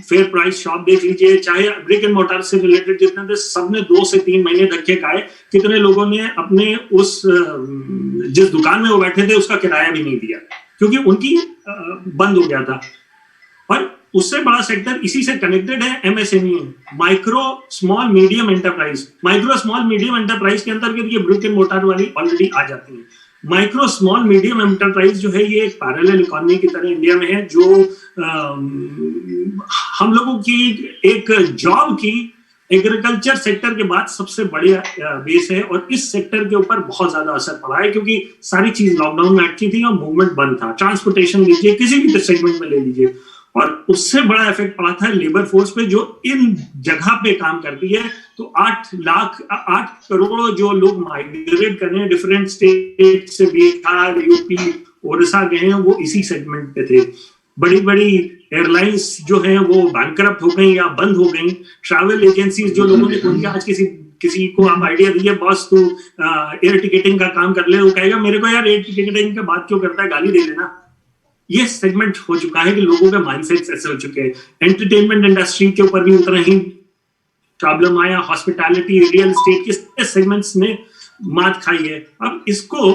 फेयर प्राइस शॉप देख लीजिए, चाहे ब्रिक एंड मोर्टार से रिलेटेड जितने थे, सबने 2 से 3 महीने धक्के खाए। कितने लोगों ने अपने उस जिस दुकान में वो बैठे थे उसका किराया भी नहीं दिया, क्योंकि उनकी बंद हो गया था। और उससे बड़ा सेक्टर इसी से कनेक्टेड है, MSME, micro small medium enterprise. Micro small medium enterprise के अंतर्गत ये ब्रिक एंड मोर्टार वाली ऑलरेडी आ जाती है। माइक्रो स्मॉल मीडियम एंटरप्राइज जो है, ये एक पैरेलल इकोनॉमी की तरह इंडिया में है, जो हम लोगों की एक जॉब की एग्रीकल्चर सेक्टर के बाद सबसे बड़े बेस है और इस सेक्टर के ऊपर बहुत ज्यादा असर पड़ा है क्योंकि सारी चीज लॉकडाउन में अटकी थी और मूवमेंट बंद था। ट्रांसपोर्टेशन लीजिए, किसी भी सेगमेंट में ले लीजिए, और उससे बड़ा इफेक्ट पड़ा था लेबर फोर्स पे जो इन जगह पे काम करती है। तो 8 करोड़ जो लोग माइग्रेट कर रहे हैं डिफरेंट स्टेट से, बिहार, यूपी, ओडिशा गए हैं, वो इसी सेगमेंट पे थे। बड़ी बड़ी एयरलाइंस जो हैं वो बैंकरप्ट हो गई या बंद हो गई। ट्रैवल एजेंसीज जो लोगों ने खोली, आज किसी को आप आइडिया दिए, बॉस तू एयर टिकटिंग का काम कर ले, वो कहेगा मेरे को यार एयर टिकटिंग का बात क्यों करता है, गाली दे लेना। ये सेगमेंट हो चुका है कि लोगों के माइंडसेट ऐसे हो चुके हैं। एंटरटेनमेंट इंडस्ट्री के ऊपर भी उतना ही प्रॉब्लम आया, हॉस्पिटैलिटी, रियल एस्टेट के सेगमेंट्स ने मात खाई है। अब इसको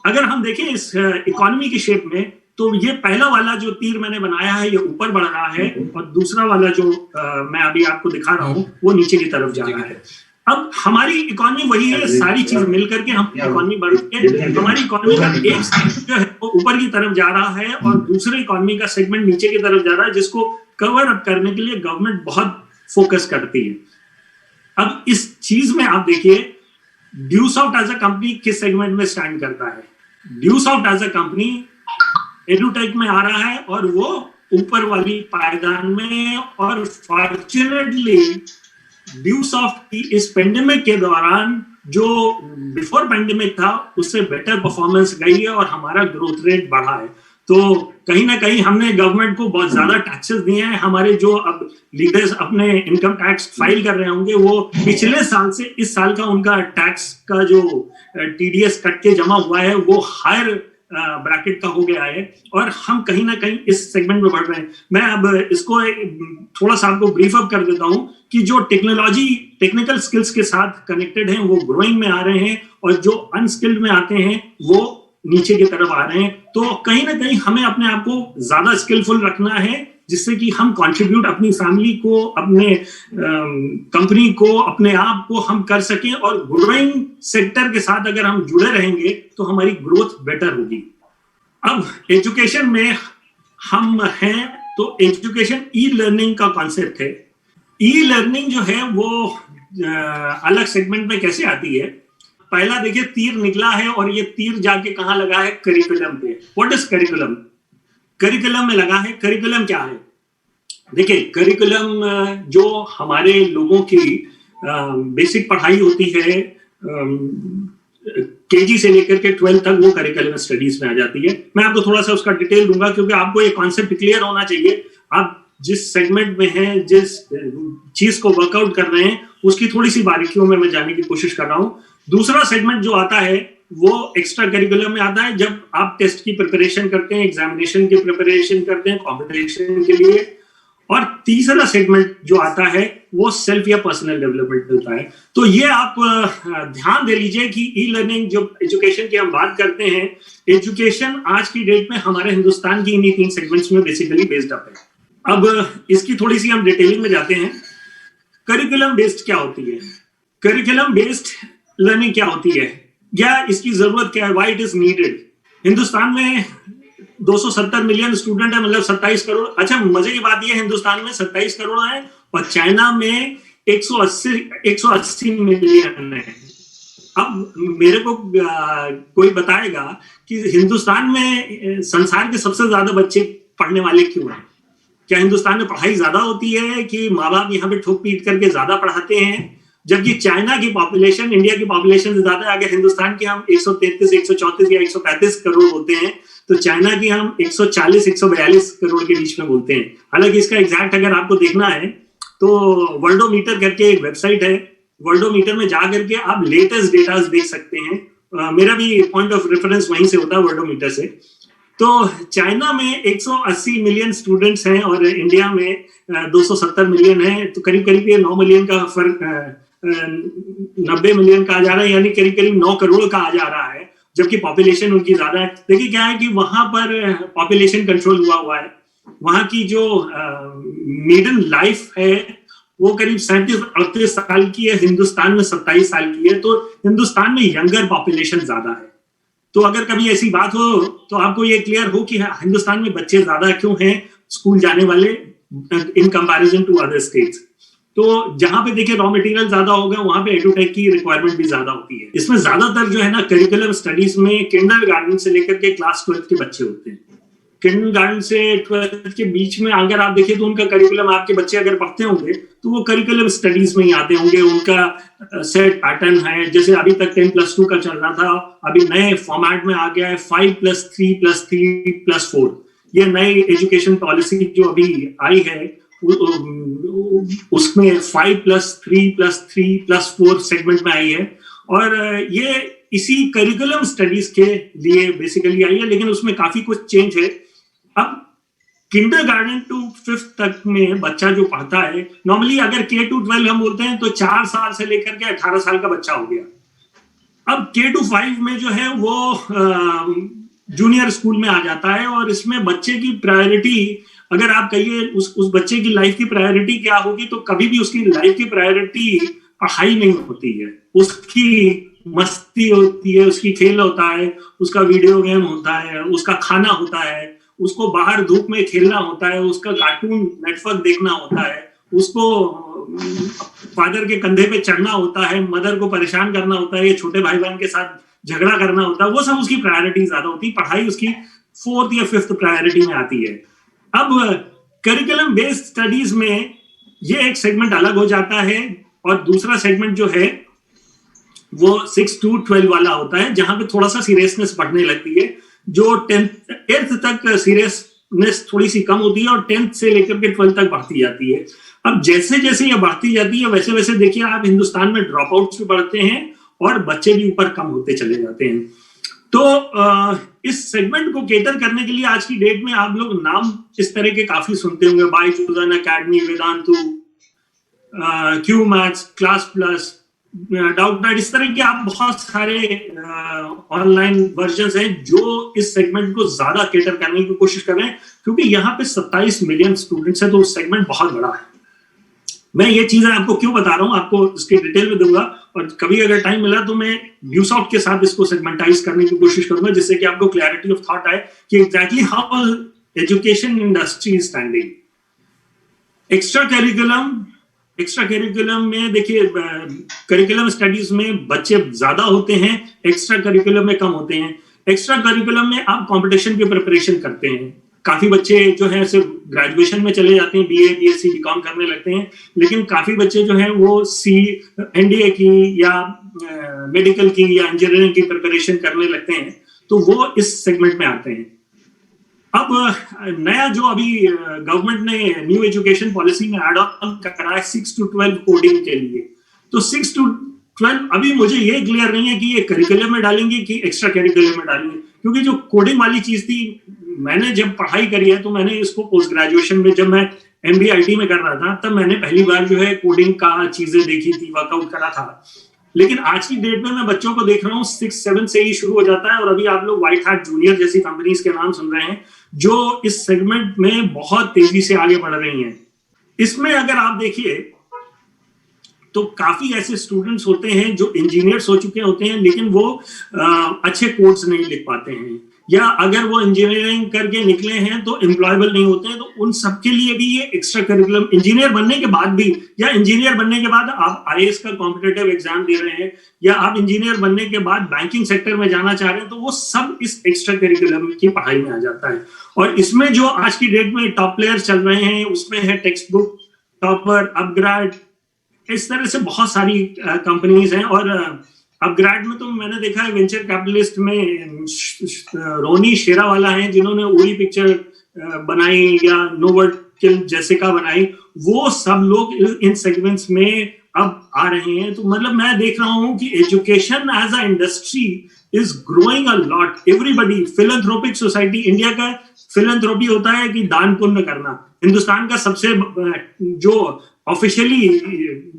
अगर हम देखें इस इकोनॉमी की शेप में, तो ये पहला वाला जो तीर मैंने बनाया है ये ऊपर बढ़ रहा है और दूसरा वाला जो मैं अभी आपको दिखा रहा हूँ वो नीचे की तरफ जा रहा है। अब हमारी इकोनॉमी वही है, सारी चीज मिलकर के हम इकोनॉमी बढ़ के हमारी इकोनॉमी का एक सेगमेंट जो है वो ऊपर की तरफ जा रहा है और दूसरे इकोनॉमी का सेगमेंट नीचे की तरफ जा रहा है, जिसको कवर अप करने के लिए गवर्नमेंट बहुत फोकस करती है। अब इस चीज में आप देखिए Dusoft as a company किस सेगमेंट में स्टैंड करता है। Dusoft as a company edutech में आ रहा है और वो ऊपर वाली पायदान में, और फॉर्चुनेटली ड्यू सॉफ्ट की इस पेंडेमिक के दौरान जो बिफोर पेंडेमिक था उससे बेटर परफॉर्मेंस गई है और हमारा ग्रोथ रेट बढ़ा है। तो कहीं ना कहीं हमने गवर्नमेंट को बहुत ज्यादा टैक्सेस दिए हैं। हमारे जो अब लीडर्स अपने इनकम टैक्स फाइल कर रहे होंगे वो पिछले साल से इस साल का उनका टैक्स का जो टीडीएस कट के जमा हुआ है वो हायर ब्रैकेट का हो गया है और हम कहीं ना कहीं इस सेगमेंट में बढ़ रहे हैं। मैं अब इसको थोड़ा सा आपको ब्रीफ अप कर देता हूं कि जो टेक्निकल स्किल्स के साथ कनेक्टेड हैं वो ग्रोइंग में आ रहे हैं और जो अनस्किल्ड में आते हैं वो नीचे की तरफ आ रहे हैं। तो कहीं ना कहीं हमें अपने आप को ज्यादा स्किलफुल रखना है जिससे कि हम कंट्रीब्यूट अपनी फैमिली को, अपने कंपनी को, अपने आप को हम कर सकें और ग्रोइंग सेक्टर के साथ अगर हम जुड़े रहेंगे तो हमारी ग्रोथ बेटर होगी। अब एजुकेशन में हम हैं तो एजुकेशन ई लर्निंग का कॉन्सेप्ट है। ई लर्निंग जो है वो अलग सेगमेंट में कैसे आती है। पहला देखिए तीर निकला है और ये तीर जाके कहां लगा है, करिकुलम पे। What is curriculum? करिकुलम में लगा है। करिकुलम क्या है? देखिए करिकुलम जो हमारे लोगों की बेसिक पढ़ाई होती है केजी से लेकर के 12 तक, वो करिकुलम स्टडीज में आ जाती है। मैं आपको थोड़ा सा उसका डिटेल दूंगा क्योंकि आपको ये कॉन्सेप्ट क्लियर होना चाहिए। आप जिस सेगमेंट में हैं, जिस चीज को वर्कआउट कर रहे हैं, उसकी थोड़ी सी बारीकियों में मैं जाने की कोशिश कर रहा हूं। दूसरा सेगमेंट जो आता है वो एक्स्ट्रा करिकुलम में आता है, जब आप टेस्ट की प्रिपरेशन करते हैं, एग्जामिनेशन की प्रिपरेशन करते हैं कॉम्पिटिशन के लिए। और तीसरा सेगमेंट जो आता है वो सेल्फ या पर्सनल डेवलपमेंट मिलता है। तो ये आप ध्यान दे लीजिए कि ई लर्निंग जो एजुकेशन की हम बात करते हैं, एजुकेशन आज की डेट में हमारे हिंदुस्तान की इन्हीं 3 सेगमेंट्स में बेसिकली बेस्ड अप है। अब इसकी थोड़ी सी हम डिटेलिंग में जाते हैं। करिकुलम बेस्ड क्या होती है? करिकुलम बेस्ड लर्निंग क्या होती है, क्या इसकी जरूरत क्या है, why it is needed. Hindustan में 270 मिलियन स्टूडेंट है, मतलब 27 करोड़। अच्छा, मजे की बात यह हिंदुस्तान में 27 करोड़ है और चाइना में 180 मिलियन है। अब मेरे को कोई बताएगा कि हिंदुस्तान में संसार के सबसे ज्यादा बच्चे पढ़ने वाले क्यों हैं? क्या हिंदुस्तान में पढ़ाई ज्यादा होती है कि माँ बाप यहाँ पे ठोक पीट करके ज्यादा पढ़ाते हैं? जबकि चाइना की पॉपुलेशन इंडिया की पॉपुलेशन से ज्यादा है। अगर हिंदुस्तान की हम 133, 134 या 135 करोड़ बोलते हैं तो चाइना की हम 140, 142 करोड़ के बीच में बोलते हैं। हालांकि इसका एग्जैक्ट अगर आपको देखना है तो वर्ल्डोमीटर करके एक वेबसाइट है, वर्ल्डोमीटर में जा करके आप लेटेस्ट डेटा देख सकते हैं। मेरा भी पॉइंट ऑफ रेफरेंस वहीं से होता है, वर्ल्डोमीटर से। तो चाइना में 180 मिलियन स्टूडेंट्स हैं और इंडिया में 270 मिलियन है, तो करीब करीब ये 9 मिलियन का फर्क, 90 मिलियन का आ जा रहा है, यानी करीब करीब 9 करोड़ का आ जा रहा है, जबकि पॉपुलेशन उनकी ज्यादा है। देखिए क्या है कि वहां पर पॉपुलेशन कंट्रोल हुआ है। वहां की जो मीडियन लाइफ है वो करीब 37-38 साल की है, हिंदुस्तान में 27 साल की है। तो हिंदुस्तान में यंगर पॉपुलेशन ज्यादा है। तो अगर कभी ऐसी बात हो तो आपको ये क्लियर हो कि हिंदुस्तान में बच्चे ज्यादा क्यों हैं स्कूल जाने वाले in comparison to other states. तो जहां पे देखिए रॉ मटेरियल ज्यादा होगा वहां पे एडुटेक की रिक्वायरमेंट भी ज्यादा होती है। इसमें ज्यादातर जो है ना करिकुलम स्टडीज में किंडरगार्टन से लेकर के क्लास 12 के बच्चे होते हैं। किंडरगार्टन से 12 के बीच में अगर आप देखिए तो उनका करिकुलम, आपके बच्चे अगर पढ़ते होंगे तो वो करिकुलम स्टडीज में ही आते होंगे। उनका सेट पैटर्न है, जैसे अभी तक 10+2 का चल रहा था, अभी नए फॉर्मेट में आ गया है 5+3+3+4। ये नई एजुकेशन पॉलिसी जो अभी आई है उसमें 5+3+3+4 सेगमेंट में आई है, और ये इसी करिकुलम स्टडीज के लिए बेसिकली आई है, लेकिन उसमें काफी कुछ चेंज है। अब किंडरगार्टन टू 5th तक में बच्चा जो पढ़ता है, नॉर्मली अगर K to 12 हम बोलते हैं तो 4 साल से लेकर के 18 साल का बच्चा हो गया। अब K to 5 में जो है वो जूनियर स्कूल में आ जाता है, और इसमें बच्चे की प्रायोरिटी, अगर आप कहिए उस बच्चे की लाइफ की प्रायोरिटी क्या होगी, तो कभी भी उसकी लाइफ की प्रायोरिटी पढ़ाई नहीं होती है। उसकी मस्ती होती है, उसकी खेल होता है, उसका वीडियो गेम होता है, उसका खाना होता है, उसको बाहर धूप में खेलना होता है, उसका कार्टून नेटवर्क देखना होता है, उसको फादर के कंधे पे चढ़ना होता है, मदर को परेशान करना होता है, छोटे भाई बहन के साथ झगड़ा करना होता है। वो सब उसकी प्रायोरिटी ज्यादा होती है, पढ़ाई उसकी 4th या 5th प्रायोरिटी में आती है। अब करिकुलम बेस्ड स्टडीज में ये एक सेगमेंट अलग हो जाता है, और दूसरा सेगमेंट जो है वो 6 to 12 वाला होता है, जहां पे थोड़ा सा सीरियसनेस बढ़ने लगती है। जो 8th तक सीरियसनेस थोड़ी सी कम होती है, और 10th से लेकर के 12th तक बढ़ती जाती है। अब जैसे जैसे ये बढ़ती जाती है वैसे वैसे देखिए आप हिंदुस्तान में ड्रॉप आउट्स भी बढ़ते हैं और बच्चे भी ऊपर कम होते चले जाते हैं। तो इस सेगमेंट को केटर करने के लिए आज की डेट में आप लोग नाम इस तरह के काफी सुनते होंगे, Byju's, Unacademy, Vedantu, Q maths, class plus, Doubtnut, इस तरह के आप बहुत सारे ऑनलाइन वर्जन्स हैं जो इस सेगमेंट को ज्यादा केटर करने की कोशिश कर रहे हैं, क्योंकि यहाँ पे 27 मिलियन स्टूडेंट्स हैं, तो सेगमेंट बहुत बड़ा है। मैं ये चीजें आपको क्यों बता रहा हूँ, आपको इसकी डिटेल में दूंगा, और कभी अगर टाइम मिला तो मैं व्यूसॉफ्ट के साथ इसको सेगमेंटाइज करने की कोशिश करूंगा, जिससे कि आपको क्लैरिटी ऑफ थॉट आए कि exactly how education industry is standing. Extra curriculum में देखिए, करिकुलम स्टडीज में बच्चे ज्यादा होते हैं, एक्स्ट्रा करिकुलम में कम होते हैं। एक्स्ट्रा करिकुलम में आप कंपटीशन की प्रिपरेशन करते हैं। काफी बच्चे जो है सिर्फ ग्रेजुएशन में चले जाते हैं, BA, BSc, BCom करने लगते हैं, लेकिन काफी बच्चे जो है वो NDA की या मेडिकल की या इंजीनियरिंग की प्रिपरेशन करने लगते हैं, तो वो इस सेगमेंट में आते हैं। अब नया जो अभी गवर्नमेंट ने न्यू एजुकेशन पॉलिसी में एड ऑन करा है 6 to 12 कोडिंग के लिए, तो 6 to 12 अभी मुझे ये क्लियर नहीं है कि ये करिकुलम में डालेंगे कि एक्स्ट्रा करिकुलम में डालेंगे, क्योंकि जो कोडिंग वाली चीज थी, मैंने जब पढ़ाई करी है तो मैंने इसको पोस्ट ग्रेजुएशन में, जब मैं MBA IT में कर रहा था, तब मैंने पहली बार जो है कोडिंग का चीजें देखी थी, वर्कआउट करा था। लेकिन आज की डेट में मैं बच्चों को देख रहा हूँ 6-7 से ही शुरू हो जाता है, और अभी आप लोग व्हाइट हैट जूनियर जैसी कंपनीज के नाम सुन रहे हैं जो इस सेगमेंट में बहुत तेजी से आगे बढ़ रही हैं। इसमें अगर आप देखिए तो काफी ऐसे स्टूडेंट्स होते हैं जो इंजीनियर्स हो चुके होते हैं, लेकिन वो अच्छे कोड्स नहीं लिख पाते हैं, या अगर वो इंजीनियरिंग करके निकले हैं तो एम्प्लॉयबल नहीं होते हैं। तो उन सबके लिए भी ये एक्स्ट्रा करिकुलम, इंजीनियर बनने के बाद भी, या इंजीनियर बनने के बाद आप IAS का कॉम्पिटिटिव एग्जाम दे रहे हैं, या आप इंजीनियर बनने के बाद बैंकिंग सेक्टर में जाना चाह रहे हैं, तो वो सब इस एक्स्ट्रा करिकुलम की पढ़ाई में आ जाता है। और इसमें जो आज की डेट में टॉप प्लेयर चल रहे हैं, उसमें है टेक्स्ट बुक, टॉपर, अपग्रेड, इस तरह से बहुत सारी कंपनीज हैं। और अपग्रेड में तो मैंने देखा है वेंचर कैपिटलिस्ट में रोनी शेरावाला हैं, जिन्होंने उड़ी पिक्चर बनाई या नो वर्ड किल जेसिका बनाई, वो सब लोग इन सेगमेंट्स में अब आ रहे हैं। तो मतलब मैं देख रहा हूं कि education as a industry is growing a lot. Everybody, philanthropic society, India का फिलैंथ्रोपी होता है कि दान पुण्य करना। हिंदुस्तान का सबसे जो ऑफिशियली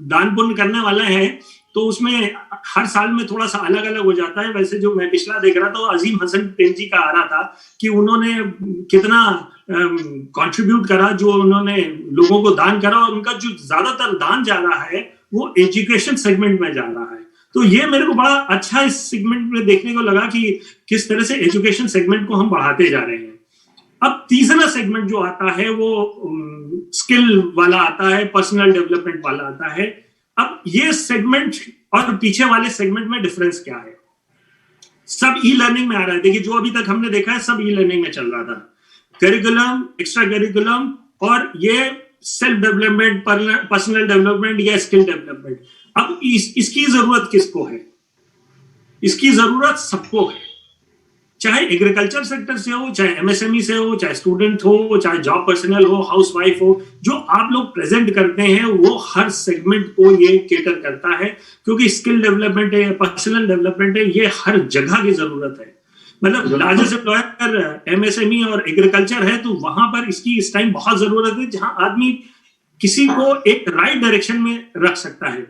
दान पुण्य करने वाला है, तो उसमें हर साल में थोड़ा सा अलग अलग हो जाता है। वैसे जो मैं पिछला देख रहा था, अजीम हसन प्रेमजी का आ रहा था कि उन्होंने कितना कंट्रीब्यूट करा, जो उन्होंने लोगों को दान करा, और उनका जो ज्यादातर दान जा रहा है वो एजुकेशन सेगमेंट में जा रहा है। तो ये मेरे को बड़ा अच्छा इस सेगमेंट में देखने को लगा कि किस तरह से एजुकेशन सेगमेंट को हम बढ़ाते जा रहे हैं। अब तीसरा सेगमेंट जो आता है वो स्किल वाला आता है, पर्सनल डेवलपमेंट वाला आता है। अब ये सेगमेंट और पीछे वाले सेगमेंट में डिफरेंस क्या है? सब ई लर्निंग में आ रहा है। देखिए, जो अभी तक हमने देखा है सब ई लर्निंग में चल रहा था, करिकुलम, एक्स्ट्रा करिकुलम और ये सेल्फ डेवलपमेंट, पर्सनल डेवलपमेंट या स्किल डेवलपमेंट। अब इसकी जरूरत किसको है? इसकी जरूरत सबको है, चाहे एग्रीकल्चर सेक्टर से हो, चाहे एमएसएमई से हो, चाहे स्टूडेंट हो, चाहे जॉब पर्सनल हो, हाउसवाइफ हो। जो आप लोग प्रेजेंट करते हैं वो हर सेगमेंट को ये केटर करता है, क्योंकि स्किल डेवलपमेंट है, पर्सनल डेवलपमेंट है, ये हर जगह की जरूरत है। मतलब लार्जेस्ट एम्प्लॉयर एमएसएमई और एग्रीकल्चर है, तो वहां पर इसकी इस टाइम बहुत जरूरत है, जहां आदमी किसी को एक राइट डायरेक्शन में रख सकता है।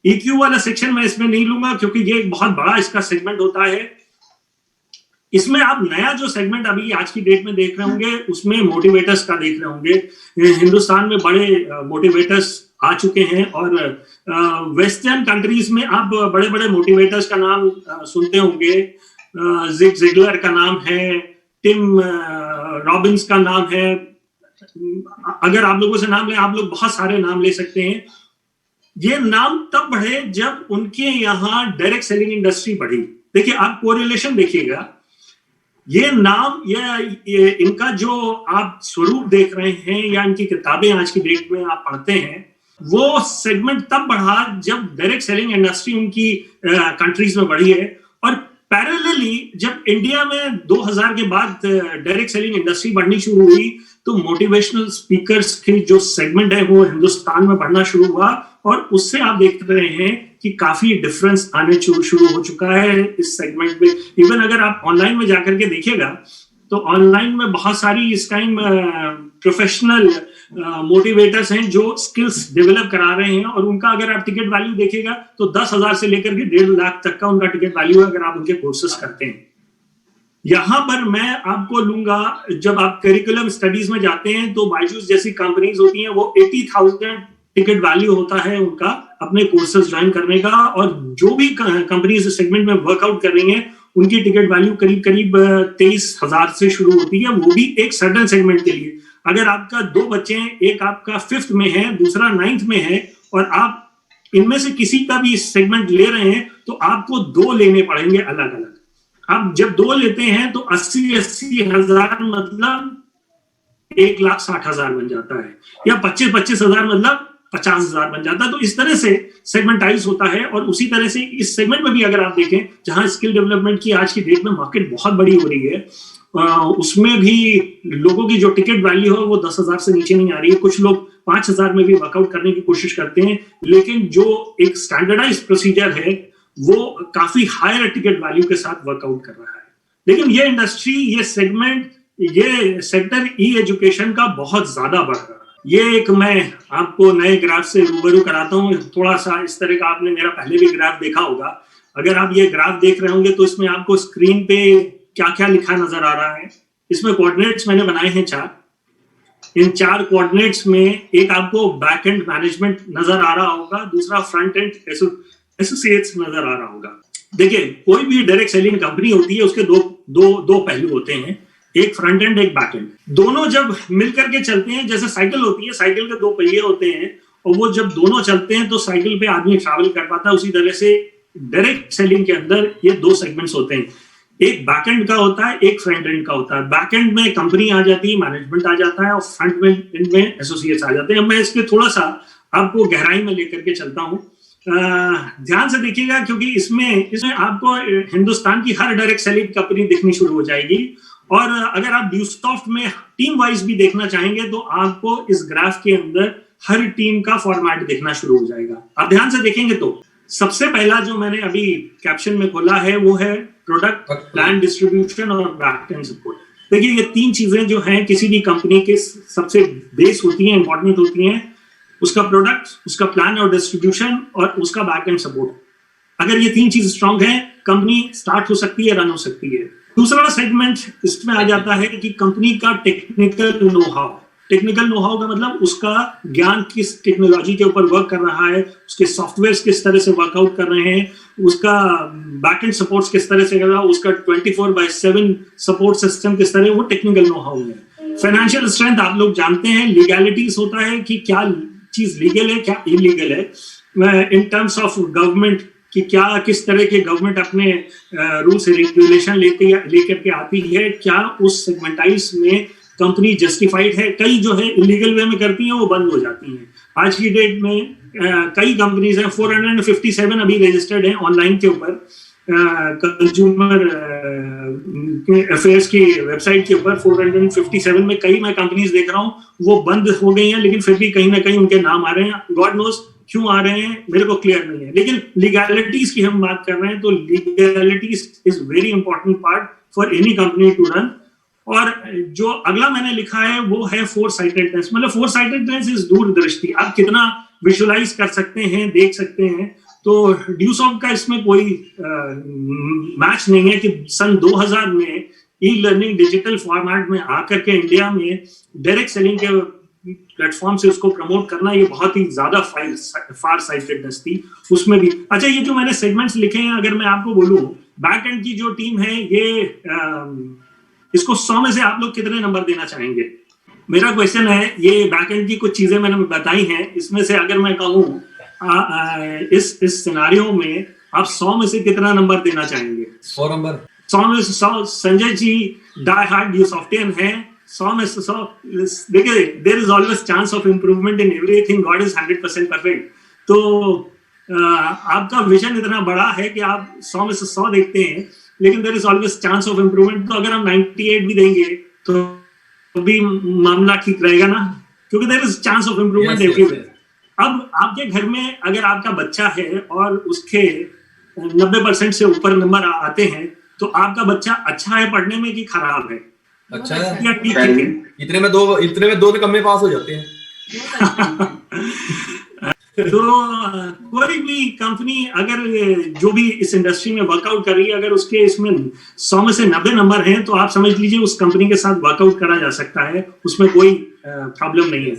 ईक्यू वाला सेक्शन मैं इसमें नहीं लूंगा, क्योंकि ये एक बहुत बड़ा इसका सेगमेंट होता है। इसमें आप नया जो सेगमेंट अभी आज की डेट में देख रहे होंगे, उसमें मोटिवेटर्स का देख रहे होंगे। हिंदुस्तान में बड़े मोटिवेटर्स आ चुके हैं, और वेस्टर्न कंट्रीज में आप बड़े बड़े मोटिवेटर्स का नाम सुनते होंगे। जिग जिगलर का नाम है, टिम रॉबिन्स का नाम है। अगर आप लोगों से नाम लें, आप लोग बहुत सारे नाम ले सकते हैं। ये नाम तब बढ़े जब उनके यहाँ डायरेक्ट सेलिंग इंडस्ट्री बढ़ी। देखिए, आप कोरिलेशन देखिएगा, ये नाम या इनका जो आप स्वरूप देख रहे हैं या इनकी किताबें आज की डेट में आप पढ़ते हैं, वो सेगमेंट तब बढ़ा जब डायरेक्ट सेलिंग इंडस्ट्री उनकी कंट्रीज में बढ़ी है। और पैरेलली जब इंडिया में 2000 के बाद डायरेक्ट सेलिंग इंडस्ट्री बढ़नी शुरू हुई, तो मोटिवेशनल स्पीकर्स की जो सेगमेंट है वो हिंदुस्तान में बढ़ना शुरू हुआ, और उससे आप देख रहे हैं कि काफी डिफरेंस आने शुरू हो चुका है इस सेगमेंट में। इवन अगर आप ऑनलाइन में जाकर के देखिएगा, तो ऑनलाइन में बहुत सारी इस टाइम प्रोफेशनल मोटिवेटर्स हैं जो स्किल्स डेवलप करा रहे हैं, और उनका अगर आप टिकट वैल्यू देखिएगा तो 10,000 से लेकर के 1.5 लाख तक का उनका टिकट वैल्यू है, अगर आप उनके कोर्सेस करते हैं। यहां पर मैं आपको लूंगा, जब आप करिकुलम स्टडीज में जाते हैं तो बायजूस जैसी कंपनीज होती हैं, वो 80,000 टिकट वैल्यू होता है उनका अपने कोर्सेज ज्वाइन करने का। और जो भी कंपनीज इस सेगमेंट में वर्कआउट कर रही हैं, उनकी टिकट वैल्यू करीब करीब 23,000 से शुरू होती है, वो भी एक सर्टेन सेगमेंट के लिए। अगर आपका 2 बच्चे हैं, एक आपका 5th में है, दूसरा 9th में है, और आप इनमें से किसी का भी सेगमेंट ले रहे हैं, तो आपको 2 लेने पड़ेंगे अलग अलग। आप जब 2 लेते हैं तो 80 हजार मतलब 1,60,000 बन जाता है, या 25 हजार मतलब 50,000 बन जाता है। तो इस तरह से सेगमेंटाइज होता है। और उसी तरह से इस सेगमेंट में भी अगर आप देखें, जहां स्किल डेवलपमेंट की आज की डेट में मार्केट बहुत बड़ी हो रही है, उसमें भी लोगों की जो टिकट वैल्यू है वो 10,000 से नीचे नहीं आ रही है। कुछ लोग 5,000 में भी वर्कआउट करने की कोशिश करते हैं, लेकिन जो एक स्टैंडर्डाइज प्रोसीजर है वो काफी हायर टिकट वैल्यू के साथ वर्कआउट कर रहा है। लेकिन ये इंडस्ट्री, ये सेगमेंट, ये सेक्टर ई एजुकेशन का बहुत ज्यादा बढ़ रहा है। ये एक मैं आपको नए ग्राफ से रूबरू कराता हूँ। थोड़ा सा इस तरह का आपने मेरा पहले भी ग्राफ देखा होगा। अगर आप ये ग्राफ देख रहे होंगे तो इसमें आपको स्क्रीन पे क्या क्या लिखा नजर आ रहा है। इसमें कोऑर्डिनेट्स मैंने बनाए हैं 4। इन 4 कोऑर्डिनेट्स में एक आपको बैक एंड मैनेजमेंट नजर आ रहा होगा, दूसरा फ्रंट एंड एसोसिएट्स नजर आ रहा होगा। देखिए, कोई भी डायरेक्ट सेलिंग कंपनी होती है, उसके दो पहलू होते हैं, एक फ्रंट एंड, एक बैक एंड। दोनों जब मिलकर के चलते हैं, जैसे साइकिल होती है, साइकिल के 2 पहिए होते हैं, और वो जब दोनों चलते हैं तो साइकिल पे आदमी ट्रैवल कर पाता है। उसी तरह से डायरेक्ट सेलिंग के अंदर ये 2 सेगमेंट्स होते हैं, एक बैक एंड का होता है, एक फ्रंट एंड का होता है। बैक एंड में कंपनी आ जाती है, मैनेजमेंट आ जाता है, और फ्रंट एंड में एसोसिएट्स आ जाते हैं। मैं इसके थोड़ा सा आपको गहराई में लेकर के चलता हूँ। ध्यान से देखिएगा, क्योंकि इसमें आपको हिंदुस्तान की हर डायरेक्ट सेलिंग कंपनी दिखनी शुरू हो जाएगी। और अगर आप ड्यूसॉफ्ट में टीम वाइज भी देखना चाहेंगे तो आपको इस ग्राफ के अंदर हर टीम का फॉर्मेट देखना शुरू हो जाएगा। आप ध्यान से देखेंगे तो सबसे पहला जो मैंने अभी कैप्शन में खोला है वो है प्रोडक्ट, प्लान, डिस्ट्रीब्यूशन और बैक एंड सपोर्ट। देखिए, ये 3 चीजें जो हैं किसी भी कंपनी के सबसे बेस होती हैं, इंपॉर्टेंट होती हैं। उसका प्रोडक्ट, उसका प्लान और डिस्ट्रीब्यूशन, और उसका बैक एंड सपोर्ट। अगर ये 3 चीज स्ट्रांग है, कंपनी स्टार्ट हो सकती है, रन हो सकती है। दूसरा सेगमेंट इसमें आ जाता है कि कंपनी का technical know how. Technical know how का मतलब उसका ज्ञान किस टेक्नोलॉजी के ऊपर वर्क कर रहा है, उसके सॉफ्टवेयर किस तरह से वर्कआउट कर रहे हैं, उसका बैकएंड सपोर्ट्स किस तरह से कर रहा है, उसका 24/7 सपोर्ट सिस्टम किस तरह, वो टेक्निकल नो हाउ है। फाइनेंशियल स्ट्रेंथ आप लोग जानते हैं, लीगैलिटीज होता है कि क्या चीज लीगल है क्या इलीगल है, इन टर्म्स ऑफ गवर्नमेंट कि क्या किस तरह के गवर्नमेंट अपने रूल्स रेगुलेशन लेकर के आती है, क्या उस सेगमेंटाइज में कंपनी जस्टिफाइड है। कई जो है इलीगल वे में करती हैं वो बंद हो जाती हैं। आज की डेट में कई कंपनीज हैं, 457 अभी रजिस्टर्ड हैं ऑनलाइन के ऊपर, कंज्यूमर अफेयर्स की वेबसाइट के ऊपर 457 में कई मैं कंपनीज देख रहा हूँ वो बंद हो गई हैं, लेकिन फिर भी कहीं ना कहीं उनके नाम आ रहे हैं। गॉड नोस क्यों आ रहे हैं मेरे को क्लियर नहीं है, लेकिन लीगैलिटीज की हम बात कर रहे हैं तो legalities is very important part for any company to run. और जो अगला मैंने लिखा है वो है फोर साइटेडनेस, मतलब फोर साइटेडनेस इज दूरदृष्टि, आप कितना विजुअलाइज कर सकते हैं, देख सकते हैं। तो ड्यूसॉफ्ट का इसमें कोई मैच नहीं है कि सन 2000 में ई लर्निंग डिजिटल फॉर्मेट में आकर के इंडिया में डायरेक्ट सेलिंग के प्लेटफॉर्म से उसको प्रमोट करना, ये बहुत ही ज्यादा फार साइटेडनेस थी उसमें भी। अच्छा, ये जो मैंने सेगमेंट्स लिखे हैं, अगर मैं आपको बोलूं बैक एंड की जो टीम है ये इसको 100 में से आप लोग कितने नंबर देना चाहेंगे? मेरा क्वेश्चन है, ये बैकएंड की कुछ चीजें मैंने बताई हैं, इसमें से अगर मैं कहूँ इस सिनेरियो में आप 100 में से कितना नंबर देना चाहेंगे? 100 नंबर। 100 में से 100 Sanjay ji die hard Dusoftian है, 100 में से 100। देखिए, there is always chance of improvement in everything, God is 100% perfect. तो आपका विजन इतना बड़ा है कि आप 100 में से 100 देखते हैं, लेकिन there is always chance of improvement. तो अगर हम 98 भी देंगे तो भी मामला ठीक रहेगा ना, क्योंकि there is chance of improvement everywhere. अब आपके घर में अगर आपका बच्चा है और उसके 90% से ऊपर नंबर आते हैं, तो आपका बच्चा अच्छा है पढ़ने में कि खराब है? अच्छा है या ठीक है? इतने में दो कम में पास हो जाते हैं। तो कोई भी कंपनी अगर जो भी इस इंडस्ट्री में वर्कआउट कर रही है, अगर उसके इसमें 100 में से 90 नंबर हैं, तो आप समझ लीजिए उस कंपनी के साथ वर्कआउट करा जा सकता है, उसमें कोई प्रॉब्लम नहीं है।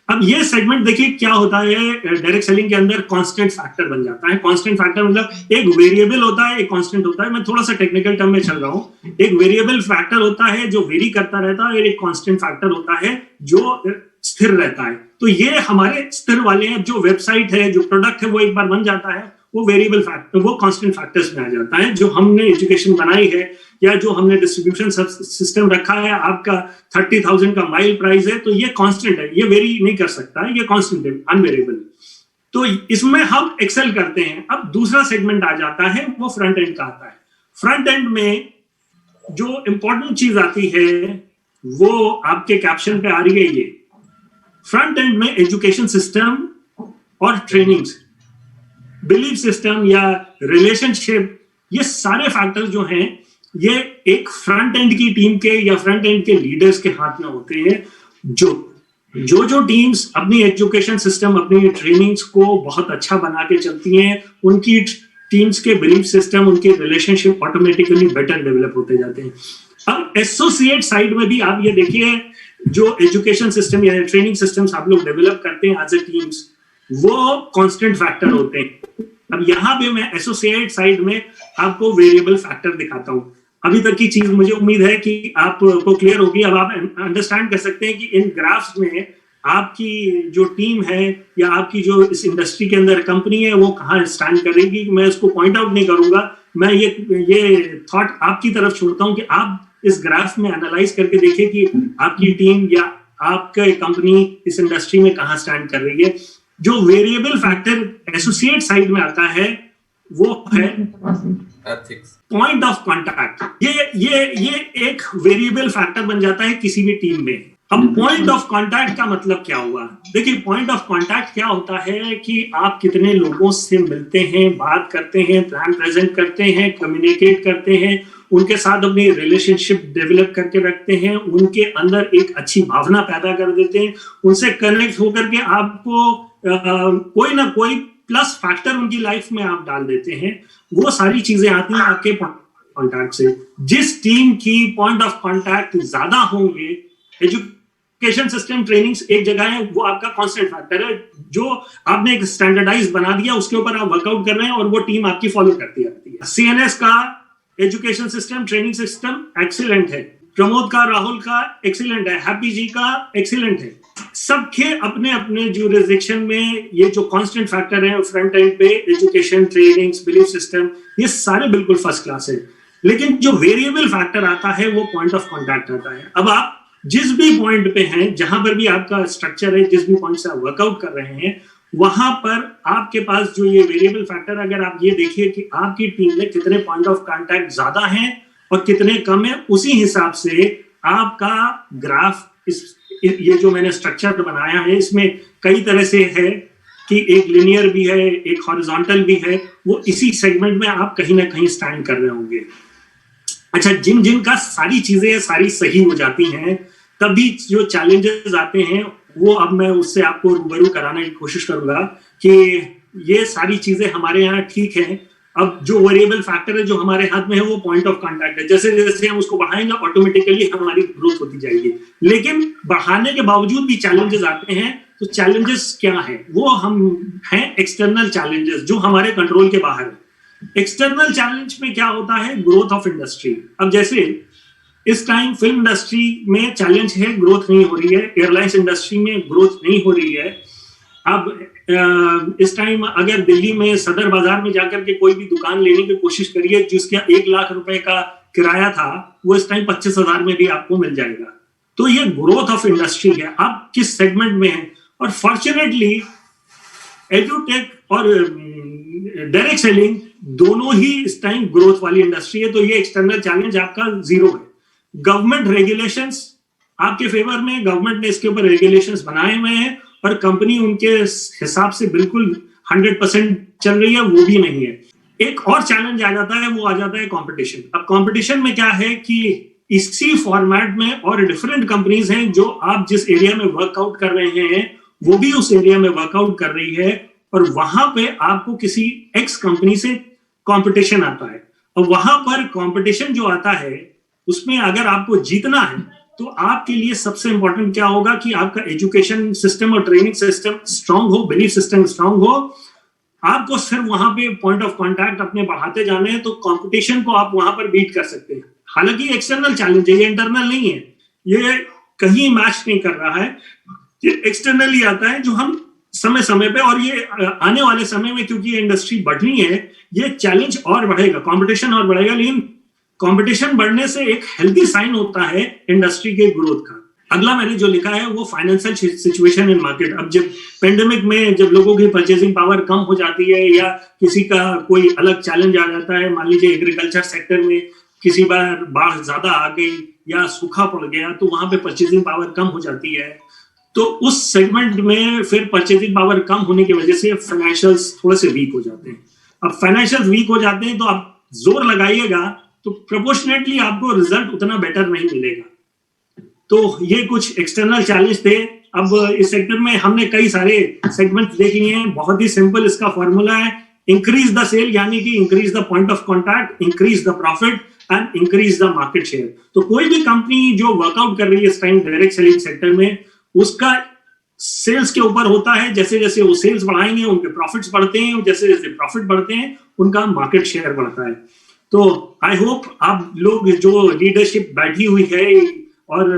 अब ये सेगमेंट देखिए क्या होता है, डायरेक्ट सेलिंग के अंदर कांस्टेंट फैक्टर बन जाता है। कांस्टेंट फैक्टर मतलब एक वेरिएबल होता है, एक कांस्टेंट होता है। मैं थोड़ा सा टेक्निकल टर्म में चल रहा हूँ। एक वेरिएबल फैक्टर होता है जो वेरी करता रहता है, और एक कांस्टेंट फैक्टर होता है जो स्थिर रहता है। तो ये हमारे स्थिर वाले हैं। जो वेबसाइट है, जो प्रोडक्ट है, वो एक बार बन जाता है, वो वेरिएबल फैक्टर, वो कांस्टेंट फैक्टर्स में आ जाता है। जो हमने एजुकेशन बनाई है या जो हमने डिस्ट्रीब्यूशन सिस्टम रखा है, आपका 30,000 का माइल प्राइस है, तो ये कांस्टेंट है, ये वेरी नहीं कर सकता है, ये कांस्टेंट है, अनवेरिएबल। तो इसमें हम एक्सेल करते हैं। अब दूसरा सेगमेंट आ जाता है, वो फ्रंट एंड का आता है। फ्रंट एंड में जो इंपॉर्टेंट चीज आती है वो आपके कैप्शन पे आ रही है। ये फ्रंट एंड में एजुकेशन सिस्टम और ट्रेनिंग्स, बिलीफ सिस्टम या रिलेशनशिप, ये सारे फैक्टर्स जो हैं, ये एक फ्रंट एंड की टीम के या फ्रंट एंड के लीडर्स के हाथ में होते हैं। जो टीम्स अपनी एजुकेशन सिस्टम, अपनी ट्रेनिंग्स को बहुत अच्छा बना के चलती हैं, उनकी टीम्स के बिलीफ सिस्टम, उनके रिलेशनशिप ऑटोमेटिकली बेटर डेवलप होते जाते हैं। अब एसोसिएट साइड में भी आप ये देखिए, जो एजुकेशन सिस्टम या ट्रेनिंग सिस्टम्स आप लोग डेवलप करते हैं एज ए टीम्स, वो कांस्टेंट फैक्टर होते हैं। अब यहाँ पे मैं एसोसिएट साइड में आपको वेरिएबल फैक्टर दिखाता हूँ। अभी तक की चीज मुझे उम्मीद है कि आपको क्लियर होगी। अब आप अंडरस्टैंड कर सकते हैं कि इन ग्राफ्स में आपकी जो टीम है या आपकी जो इस इंडस्ट्री के अंदर कंपनी है, वो कहाँ स्टैंड करेगी। मैं उसको पॉइंट आउट नहीं करूंगा, मैं ये थॉट आपकी तरफ छोड़ता हूँ कि आप इस ग्राफ में एनालाइज करके देखिए कि आपकी टीम या आपका कंपनी इस इंडस्ट्री में कहाँ स्टैंड कर रही है। जो वेरिएबल फैक्टर एसोसिएट साइड में आता है वो है पॉइंट ऑफ कांटेक्ट। ये एक वेरिएबल फैक्टर बन जाता है किसी भी टीम में। अब पॉइंट ऑफ कांटेक्ट का मतलब क्या हुआ? देखिए, पॉइंट ऑफ कांटेक्ट क्या होता है कि आप कितने लोगों से मिलते हैं, बात करते हैं, प्लान प्रेजेंट करते हैं, कम्युनिकेट करते हैं, उनके साथ अपनी रिलेशनशिप डेवलप करके रखते हैं, उनके अंदर एक अच्छी भावना पैदा कर देते हैं, उनसे कनेक्ट होकर के आपको कोई ना कोई प्लस फैक्टर उनकी लाइफ में आप डाल देते हैं। वो सारी चीजें आती हैं आपके कॉन्टैक्ट से। जिस टीम की पॉइंट ऑफ कॉन्टैक्ट ज्यादा होंगे, एजुकेशन सिस्टम ट्रेनिंग्स एक जगह है, वो आपका कांस्टेंट फैक्टर है, जो आपने एक स्टैंडर्डाइज बना दिया, उसके ऊपर आप वर्कआउट कर रहे हैं और वो टीम आपकी फॉलो करती रहती है। सीएनएस का education system training system excellent है, प्रमोद का, राहुल का एक्सीलेंट है, हैप्पी जी का एक्सीलेंट है। सबके अपने अपने ज्यूरिसडिक्शन में ये जो कांस्टेंट फैक्टर है फ्रंट एंड पे, एजुकेशन, ट्रेनिंग्स, बिलीफ सिस्टम, ये सारे बिल्कुल फर्स्ट क्लास है। लेकिन जो वेरिएबल फैक्टर आता है वो पॉइंट ऑफ कांटेक्ट आता है। अब आप जिस भी पॉइंट पे हैं, जहां पर भी आपका स्ट्रक्चर है, जिस भी पॉइंट से आप वर्कआउट कर रहे हैं, वहां पर आपके पास जो ये वेरिएबल फैक्टर, अगर आप ये देखिए कि आपकी टीम में कितने पॉइंट ऑफ कांटेक्ट ज्यादा हैं और कितने कम है, उसी हिसाब से आपका ग्राफ, ये जो मैंने स्ट्रक्चर बनाया है, इसमें कई तरह से है कि एक लिनियर भी है, एक हॉरिजॉन्टल भी है, वो इसी सेगमेंट में आप कहीं ना कहीं स्टैंड कर रहे होंगे। अच्छा, जिनका सारी चीजें सारी सही हो जाती हैं, तभी जो चैलेंजेस आते हैं वो अब मैं उससे आपको रूबरू कराने की कोशिश करूंगा कि ये सारी चीजें हमारे यहाँ ठीक है। अब जो वेरिएबल फैक्टर है जो हमारे हाथ में है वो पॉइंट ऑफ कांटेक्ट है। जैसे जैसे हम उसको बढ़ाएंगे ऑटोमेटिकली हमारी ग्रोथ होती जाएगी। लेकिन बढ़ाने के बावजूद भी चैलेंजेस आते हैं, तो चैलेंजेस क्या है? वो हम हैं एक्सटर्नल चैलेंजेस जो हमारे कंट्रोल के बाहर है। एक्सटर्नल चैलेंज में क्या होता है? Growth of industry. अब जैसे इस टाइम फिल्म इंडस्ट्री में चैलेंज है, ग्रोथ नहीं हो रही है। एयरलाइंस इंडस्ट्री में ग्रोथ नहीं हो रही है। अब इस टाइम अगर दिल्ली में सदर बाजार में जाकर के कोई भी दुकान लेने की कोशिश करिए जिसका 1 लाख रुपए का किराया था, वो इस टाइम 25,000 में भी आपको मिल जाएगा। तो ये ग्रोथ ऑफ इंडस्ट्री है। आप किस सेगमेंट में हैं? और फॉर्चुनेटली एडुटेक और डायरेक्ट सेलिंग दोनों ही इस टाइम ग्रोथ वाली इंडस्ट्री है। तो ये एक्सटर्नल चैलेंज आपका जीरो है। गवर्नमेंट रेगुलेशंस आपके फेवर में, गवर्नमेंट ने इसके ऊपर रेगुलेशंस बनाए हुए हैं और कंपनी उनके हिसाब से बिल्कुल 100% चल रही है, वो भी नहीं है। एक और चैलेंज आ जाता है, वो आ जाता है कंपटीशन। अब कंपटीशन में क्या है कि इसी फॉर्मेट में और डिफरेंट कंपनीज हैं जो आप जिस एरिया में वर्कआउट कर रहे हैं वो भी उस एरिया में वर्कआउट कर रही है, और वहां पे आपको किसी एक्स कंपनी से कंपटीशन आता है। और वहां पर कंपटीशन जो आता है उसमें अगर आपको जीतना है तो आपके लिए सबसे इंपॉर्टेंट क्या होगा कि आपका एजुकेशन सिस्टम और ट्रेनिंग सिस्टम स्ट्रांग हो, बिलीफ सिस्टम स्ट्रांग हो। आपको सिर्फ वहां पे पॉइंट ऑफ कांटेक्ट अपने बढ़ाते जाने हैं, तो कंपटीशन को आप वहां पर बीट कर सकते हैं। हालांकि एक्सटर्नल चैलेंज है, ये इंटरनल नहीं है, ये कहीं मैच नहीं कर रहा है, ये एक्सटर्नली आता है जो हम समय समय पे, और ये आने वाले समय में क्योंकि ये इंडस्ट्री बढ़नी है, ये चैलेंज और बढ़ेगा, कंपटीशन और बढ़ेगा। लेकिन कंपटीशन बढ़ने से एक हेल्दी साइन होता है इंडस्ट्री के ग्रोथ का। अगला मैंने जो लिखा है वो फाइनेंशियल सिचुएशन इन मार्केट। अब जब पेंडेमिक में जब लोगों की परचेजिंग पावर कम हो जाती है या किसी का कोई अलग चैलेंज आ जाता है, मान लीजिए एग्रीकल्चर सेक्टर में किसी बार बाढ़ ज्यादा आ गई या सूखा पड़ गया, तो वहां पे परचेजिंग पावर कम हो जाती है। तो उस सेगमेंट में फिर परचेजिंग पावर कम होने की वजह से फाइनेंशियल्स थोड़े से वीक हो जाते हैं। अब फाइनेंशियल वीक हो जाते हैं तो आप जोर लगाइएगा तो प्रोपोर्शनेटली आपको रिजल्ट उतना बेटर नहीं मिलेगा। तो ये कुछ एक्सटर्नल चैलेंज थे। अब इस सेक्टर में हमने कई सारे सेगमेंट देख लिए हैं। बहुत ही सिंपल इसका फॉर्मूला है, इंक्रीज द सेल, यानी कि increase the point of contact, increase the profit and increase the market share. तो कोई भी कंपनी जो वर्कआउट कर रही है इस टाइम डायरेक्ट सेलिंग सेक्टर में, उसका सेल्स के ऊपर होता है। जैसे जैसे वो सेल्स बढ़ाएंगे उनके प्रॉफिट्स बढ़ते हैं, जैसे जैसे प्रॉफिट बढ़ते हैं उनका मार्केट शेयर बढ़ता है। तो आई होप आप लोग जो लीडरशिप बैठी हुई है और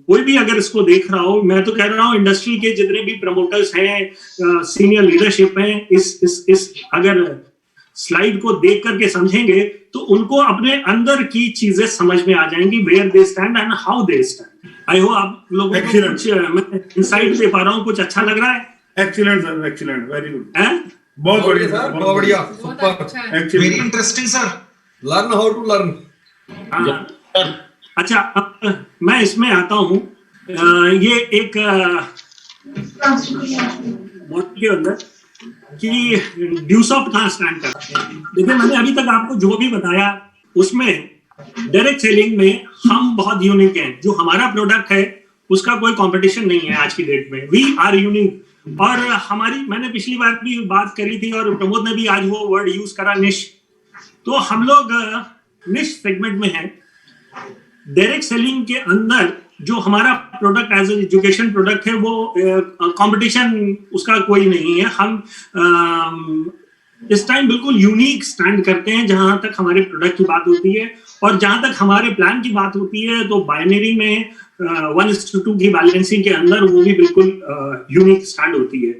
कोई भी अगर इसको देख रहा हो, मैं तो कह रहा हूँ इंडस्ट्री के जितने भी प्रमोटर्स हैं, सीनियर लीडरशिप हैं, इस अगर स्लाइड को देख करके समझेंगे तो उनको अपने अंदर की चीजें समझ में आ जाएंगी, where they stand and how they stand. I hope आप लोगों को कुछ मैं इनसाइट दे पा रहा हूँ, कुछ अच्छा लग रहा है। Excellent sir, excellent, very good, बहुत बढ़िया सर, बहुत बढ़िया, super, very interesting sir, learn how to learn. अच्छा, अब मैं इसमें आता हूँ। ये एक मॉडल के अंदर कि ड्यूसॉफ्ट कहाँ स्टैंड करते हैं। देखिए, मैंने अभी तक आपको जो भी बताया उसमें डायरेक्ट सेलिंग में हम बहुत यूनिक हैं। जो हमारा प्रोडक्ट है उसका कोई कंपटीशन नहीं है आज की डेट में। We are unique. और हमारी, मैंने पिछली बार भी बात करी थी और प्रमोद ने भी आज वो वर्ड यूज करा, निश। तो हम लोग निश सेगमेंट में हैं। डायरेक्ट सेलिंग के अंदर जो हमारा प्रोडक्ट एज एजुकेशन प्रोडक्ट है वो कंपटीशन उसका कोई नहीं है। हम इस टाइम बिल्कुल यूनिक स्टैंड करते हैं जहां तक हमारे प्रोडक्ट की बात होती है, और जहां तक हमारे प्लान की बात होती है तो बाइनरी में 1:2 की बैलेंसिंग के अंदर वो भी बिल्कुल यूनिक स्टैंड होती है।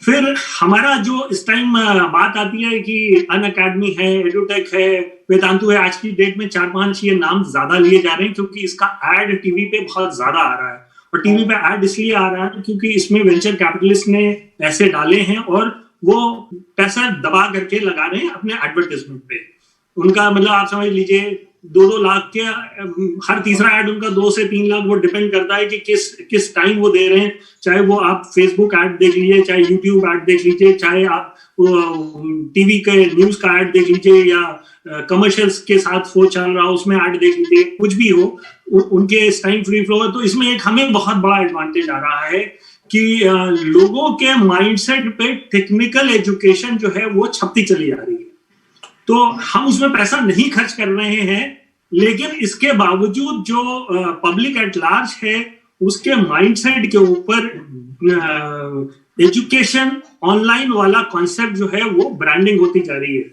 फिर हमारा जो इस टाइम बात आती है कि अनअकैडमी है, एडुटेक है, वेदांतु है, आज की डेट में 4-5 ये नाम ज्यादा लिए जा रहे हैं क्योंकि इसका एड टीवी पे बहुत ज्यादा आ रहा है। और टीवी पे एड इसलिए आ रहा है क्योंकि इसमें वेंचर कैपिटलिस्ट ने पैसे डाले हैं और वो पैसा दबा करके लगा रहे हैं अपने एडवर्टाइजमेंट पे। उनका मतलब आप समझ लीजिए 2-2 लाख के हर तीसरा ऐड उनका 2 से 3 लाख, वो डिपेंड करता है कि किस टाइम वो दे रहे हैं। चाहे वो आप फेसबुक ऐड देख लीजिए, चाहे यूट्यूब ऐड देख लीजिए, चाहे आप टीवी के न्यूज का ऐड देख लीजिए, या कमर्शियल्स के साथ वो चल रहा हो उसमें ऐड देख लीजिए, कुछ भी हो उनके इस टाइम फ्री फ्लो है। तो इसमें एक हमें बहुत बड़ा एडवांटेज आ रहा है कि लोगों के माइंडसेट पे टेक्निकल एजुकेशन जो है वो छपती चली जा रही है। तो हम उसमें पैसा नहीं खर्च कर रहे हैं, लेकिन इसके बावजूद जो पब्लिक एट लार्ज है उसके माइंडसेट के ऊपर एजुकेशन ऑनलाइन वाला कॉन्सेप्ट जो है वो ब्रांडिंग होती जा रही है।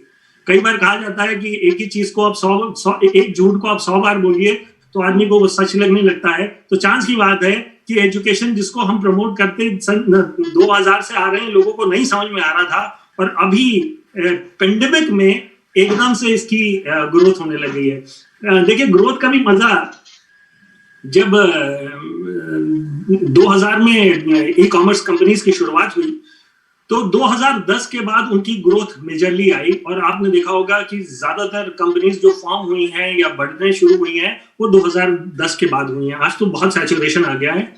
कई बार कहा जाता है कि एक ही चीज को आप एक झूठ को आप 100 बार बोलिए तो आदमी को वो सच लगने लगता है। तो चांस की बात है कि एजुकेशन जिसको हम प्रमोट करते सन 2000 से आ रहे हैं, लोगों को नहीं समझ में आ रहा था, और अभी पेंडेमिक में एकदम से इसकी ग्रोथ होने लगी है। देखिए ग्रोथ का भी मजा, जब 2000 में ई कॉमर्स कंपनीज की शुरुआत हुई तो 2010 के बाद उनकी ग्रोथ मेजरली आई, और आपने देखा होगा कि ज्यादातर कंपनीज जो फॉर्म हुई हैं या बढ़ने शुरू हुई हैं वो 2010 के बाद हुई हैं। आज तो बहुत सैचुरेशन आ गया है।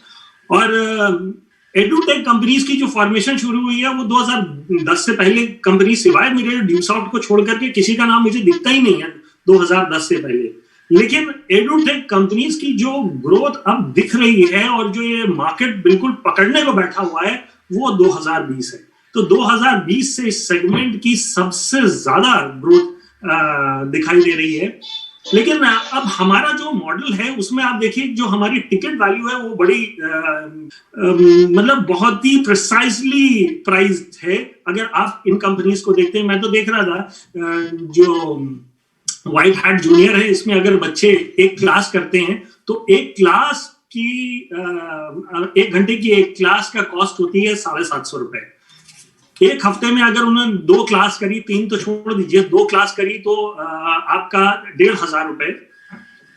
और एडुटेक कंपनीज की जो फॉर्मेशन शुरू हुई है वो 2010 से पहले कंपनी, सिवाय मेरे ड्यूसॉफ्ट को छोड़ करके किसी का नाम मुझे दिखता ही नहीं है 2010 से पहले। लेकिन एडुटेक कंपनीज की जो ग्रोथ अब दिख रही है और जो ये मार्केट बिल्कुल पकड़ने को बैठा हुआ है वो 2020 है। तो 2020 से इस सेगमेंट की सबसे ज्यादा ग्रोथ दिखाई दे रही है। लेकिन अब हमारा जो मॉडल है उसमें आप देखिए जो हमारी टिकट वैल्यू है वो बड़ी मतलब बहुत ही प्रिसाइजली प्राइस्ड है। अगर आप इन कंपनीज को देखते हैं, मैं तो देख रहा था जो व्हाइट हैट जूनियर है इसमें अगर बच्चे एक क्लास करते हैं तो एक क्लास की 1 घंटे की एक क्लास का कॉस्ट होती है 750 रुपए। एक हफ्ते में अगर उन्होंने 2 क्लास करी, 3 तो छोड़ दीजिए, 2 क्लास करी तो आपका 1500 रुपए,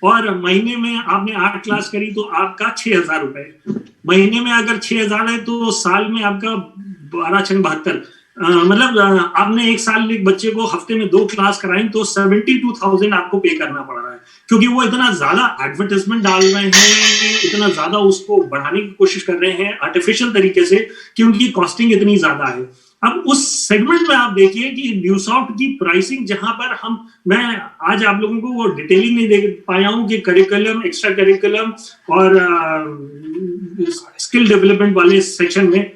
और महीने में आपने 8 क्लास करी तो आपका 6000 रुपए। महीने में अगर 6000 है तो साल में आपका 12×6 = 72। मतलब आपने एक साल एक बच्चे को हफ्ते में 2 क्लास कराई तो 72,000 आपको पे करना पड़ रहा है, क्योंकि वो इतना ज्यादा एडवर्टाइजमेंट डाल रहे हैं, इतना ज्यादा उसको बढ़ाने की कोशिश कर रहे हैं आर्टिफिशियल तरीके से कि उनकी कॉस्टिंग इतनी ज्यादा है। अब उस सेगमेंट में आप देखिए कि ड्यूसॉफ्ट की प्राइसिंग, जहां पर मैं आज आप लोगों को वो डिटेलिंग नहीं दे पाया हूं कि करिकुलम, एक्स्ट्रा करिकुलम और स्किल डेवलपमेंट वाले सेक्शन में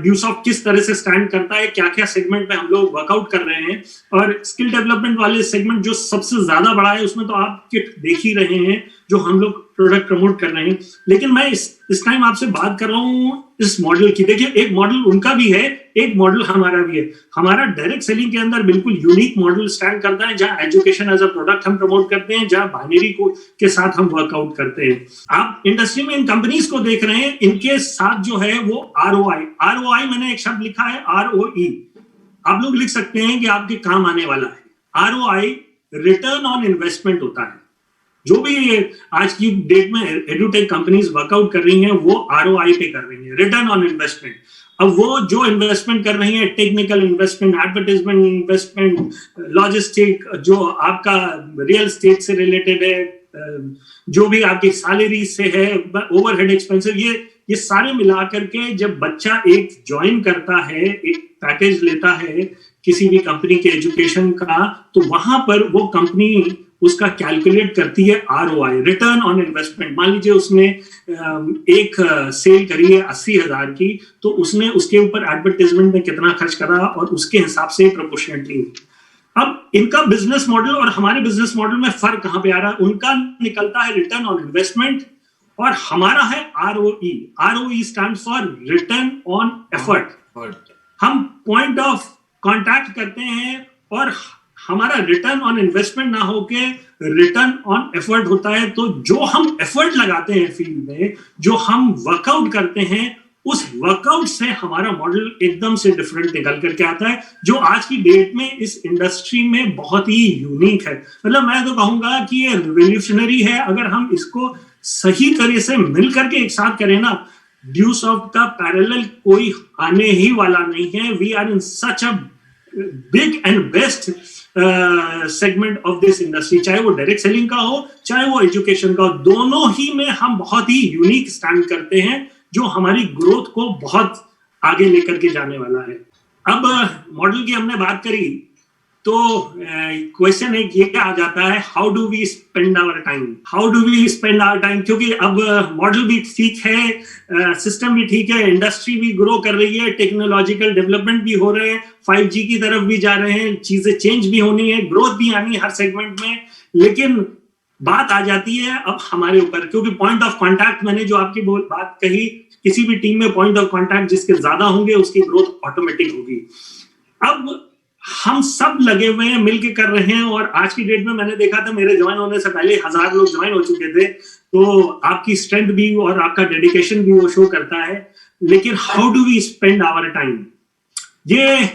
ड्यूसॉफ्ट किस तरह से स्टैंड करता है, क्या क्या सेगमेंट में हम लोग वर्कआउट कर रहे हैं। और स्किल डेवलपमेंट वाले सेगमेंट जो सबसे ज्यादा बड़ा है उसमें तो आप किट देख ही रहे हैं जो हम लोग प्रोडक्ट प्रमोट कर रहे हैं। लेकिन मैं इस टाइम आपसे बात कर रहा हूँ इस मॉडल की। देखिए एक मॉडल उनका भी है, एक मॉडल हमारा भी है। हमारा डायरेक्ट सेलिंग के अंदर बिल्कुल यूनिक मॉडल स्टैंड करता है, जहां एजुकेशन एज अ प्रोडक्ट हम प्रमोट करते हैं, जहां बाइनरी को के साथ हम वर्कआउट करते हैं। आप इंडस्ट्री में इन कंपनीज को देख रहे हैं, इनके साथ जो है वो ROI मैंने एक शब्द लिखा है, ROE आप लोग लिख सकते हैं कि आपके काम आने वाला है। ROI रिटर्न ऑन इन्वेस्टमेंट होता है। जो भी आज की डेट में एडुटेक कंपनीज वर्कआउट कर रही हैं वो ROI पे कर रही हैं, रिटर्न ऑन इन्वेस्टमेंट। अब वो जो इन्वेस्टमेंट कर रही है, technical investment, advertisement investment, logistic, जो आपका रियल एस्टेट से रिलेटेड है, जो भी आपकी सैलरी से है, ओवरहेड एक्सपेंसेस, ये सारे मिलाकर के जब बच्चा एक ज्वाइन करता है, एक पैकेज लेता है किसी भी कंपनी के एजुकेशन का, तो वहां पर वो कंपनी उसका कैलकुलेट करती है ROI, रिटर्न ऑन इन्वेस्टमेंट। मान लीजिए उसने एक सेल करी है 80,000 की, तो उसने उसके ऊपर एडवर्टाइजमेंट में कितना खर्च करा और उसके हिसाब से प्रोपोर्शनेटली। अब इनका बिजनेस मॉडल और हमारे बिजनेस मॉडल में फर्क कहां पे आ रहा है? उनका निकलता है रिटर्न ऑन इन्वेस्टमेंट और हमारा है ROE। ROE stand for return on effort. हम पॉइंट ऑफ कांटेक्ट करते हैं और हमारा रिटर्न ऑन इन्वेस्टमेंट ना होके रिटर्न ऑन एफर्ट होता है। तो जो हम एफर्ट लगाते हैं फील्ड में, जो हम वर्कआउट करते हैं, उस वर्कआउट से हमारा मॉडल एकदम से डिफरेंट निकल करके आता है, जो आज की डेट में इस इंडस्ट्री में बहुत ही यूनिक है। मतलब मैं तो कहूंगा कि ये रिवोल्यूशनरी है। अगर हम इसको सही तरह से मिल करके एक साथ करें ना, ड्यूस ऑफ का पैरेलल कोई आने ही वाला नहीं है। We are in such a big and best segment of this industry, चाहे वो डायरेक्ट सेलिंग का हो, चाहे वो एजुकेशन का हो, दोनों ही में हम बहुत ही यूनिक स्टैंड करते हैं, जो हमारी ग्रोथ को बहुत आगे लेकर के जाने वाला है। अब मॉडल की हमने बात करी तो क्वेश्चन एक ये आ जाता है, how do we spend our time? How do we spend our time? क्योंकि अब मॉडल भी ठीक है, सिस्टम भी ठीक है, इंडस्ट्री भी ग्रो कर रही है, टेक्नोलॉजिकल डेवलपमेंट भी हो रहे हैं, 5G की तरफ भी जा रहे हैं, चीजें चेंज भी होनी है, ग्रोथ भी आनी है हर सेगमेंट में। लेकिन बात आ जाती है अब हमारे ऊपर, क्योंकि पॉइंट ऑफ कांटेक्ट, मैंने जो आपकी बात कही, किसी भी टीम में पॉइंट ऑफ कांटेक्ट जिसके ज्यादा होंगे उसकी ग्रोथ ऑटोमेटिक होगी। अब हम सब लगे हुए हैं, मिलके कर रहे हैं। और आज की डेट में मैंने देखा था, मेरे ज्वाइन होने से पहले 1000 लोग ज्वाइन हो चुके थे। तो आपकी स्ट्रेंथ भी और आपका डेडिकेशन भी वो शो करता है। लेकिन how do we spend our time, ये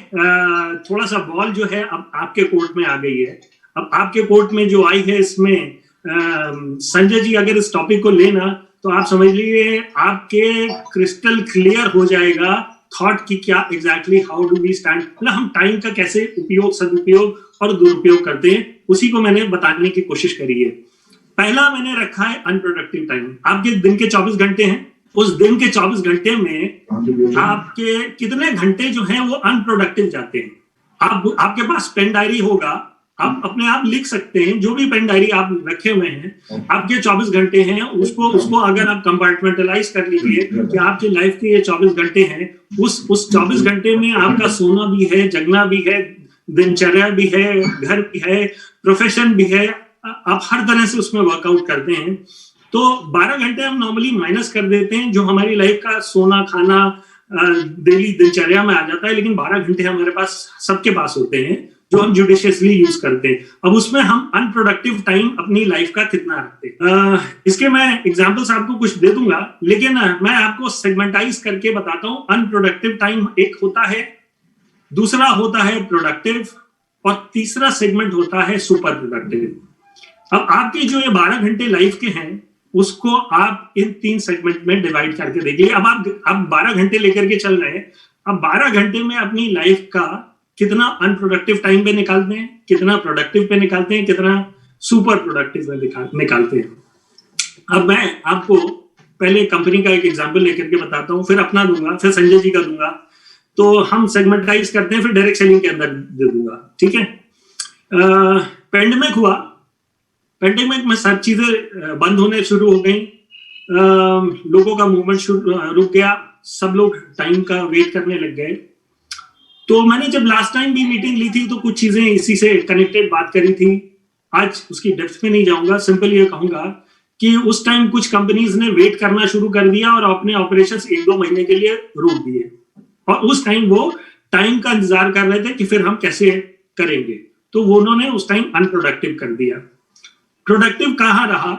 थोड़ा सा बॉल जो है अब आपके कोर्ट में आ गई है। अब आपके कोर्ट में जो आई है, इसमें संजय जी अगर इस टॉपिक को लेना तो आप समझ लीजिए आपके क्रिस्टल क्लियर हो जाएगा थॉट की क्या exactly how do we stand, मतलब हम टाइम का कैसे उपयोग, सदुपयोग और दुरुपयोग करते हैं, उसी को मैंने बताने की कोशिश करी है। पहला मैंने रखा है अनप्रोडक्टिव टाइम। आपके दिन के 24 घंटे हैं, उस दिन के 24 घंटे में आपके कितने घंटे जो हैं वो अनप्रोडक्टिव जाते हैं। आपके पास पेन डायरी होगा, आप अपने आप लिख सकते हैं, जो भी पेन डायरी आप रखे हुए हैं, आपके 24 घंटे हैं, उसको अगर आप कंपार्टमेंटलाइज कर लीजिए कि आपकी लाइफ के ये 24 घंटे हैं, उस 24 घंटे में आपका सोना भी है, जगना भी है, दिनचर्या भी है, घर भी है, प्रोफेशन भी है, आप हर तरह से उसमें वर्कआउट करते हैं। तो 12 घंटे हम नॉर्मली माइनस कर देते हैं, जो हमारी लाइफ का सोना खाना डेली दिनचर्या में आ जाता है। लेकिन 12 घंटे हमारे पास, सबके पास होते हैं, जो हम जुडिशियसली यूज करते हैं। अब उसमें हम अनप्रोडक्टिव टाइम अपनी लाइफ का कितना रखते हैं, इसके मैं एग्जांपल्स आपको कुछ दे दूंगा, लेकिन मैं आपको सेगमेंटाइज करके बताता हूं। अनप्रोडक्टिव टाइम एक होता है, दूसरा होता है प्रोडक्टिव, और तीसरा सेगमेंट होता है सुपर प्रोडक्टिव। अब आपके जो ये 12 घंटे लाइफ के हैं, उसको आप इन 3 सेगमेंट में डिवाइड करके देखिए। अब आप 12 घंटे लेकर के चल रहे हैं, अब 12 घंटे में अपनी लाइफ का कितना अनप्रोडक्टिव टाइम पे निकालते हैं, कितना प्रोडक्टिव पे निकालते हैं, कितना सुपर प्रोडक्टिव पे निकालते हैं। अब मैं आपको पहले कंपनी का एक एग्जांपल लेकर के बताता हूं, फिर अपना दूंगा, फिर संजय जी का दूंगा, तो हम सेगमेंटाइज करते हैं, फिर डायरेक्ट सेलिंग के अंदर दे दूंगा, ठीक है। पेंडेमिक हुआ, पेंडेमिक में सब चीजें बंद होने शुरू हो गई, लोगों का मूवमेंट रुक गया, सब लोग टाइम का वेट करने लग गए। तो मैंने जब लास्ट टाइम भी मीटिंग ली थी तो कुछ चीजें इसी से कनेक्टेड बात करी थी। आज उसकी डेप्थ में नहीं जाऊंगा, सिंपल ये कहूंगा कि उस टाइम कुछ कंपनीज ने वेट करना शुरू कर दिया और अपने ऑपरेशंस 1-2 महीने के लिए रोक दिए, और उस टाइम वो टाइम का इंतजार कर रहे थे कि फिर हम कैसे करेंगे, तो वो उन्होंने उस टाइम अनप्रोडक्टिव कर दिया। प्रोडक्टिव कहाँ रहा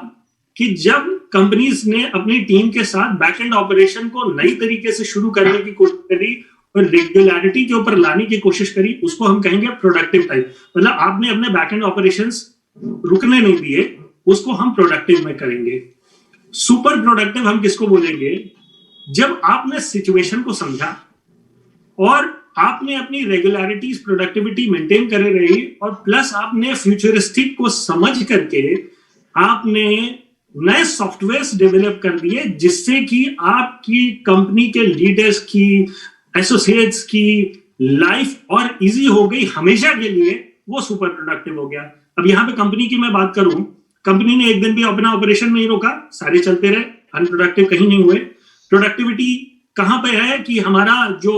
कि जब कंपनीज ने अपनी टीम के साथ बैकएंड ऑपरेशन को नई तरीके से शुरू करने की कोशिश करी और रेगुलरिटी के ऊपर लाने की कोशिश करी, उसको हम कहेंगे प्रोडक्टिव टाइम। मतलब आपने अपने बैकएंड ऑपरेशंस रुकने नहीं दिए, उसको हम प्रोडक्टिव में करेंगे। सुपर प्रोडक्टिव हम किसको बोलेंगे? जब आपने सिचुएशन को समझा और आपने अपनी रेगुलरिटीज, प्रोडक्टिविटी मेंटेन करे रही, और प्लस आपने फ्यूचरिस्टिक को समझ करके आपने नए सॉफ्टवेयर्स डेवलप कर दिए, जिससे कि आपकी कंपनी के लीडर्स की, एसोसिएट्स की लाइफ और इजी हो गई हमेशा के लिए, वो सुपर प्रोडक्टिव हो गया। अब यहाँ पे कंपनी की मैं बात करूं, कंपनी ने एक दिन भी अपना ऑपरेशन नहीं रोका, सारे चलते रहे, अनप्रोडक्टिव कहीं नहीं हुए। प्रोडक्टिविटी कहां पे है कि हमारा जो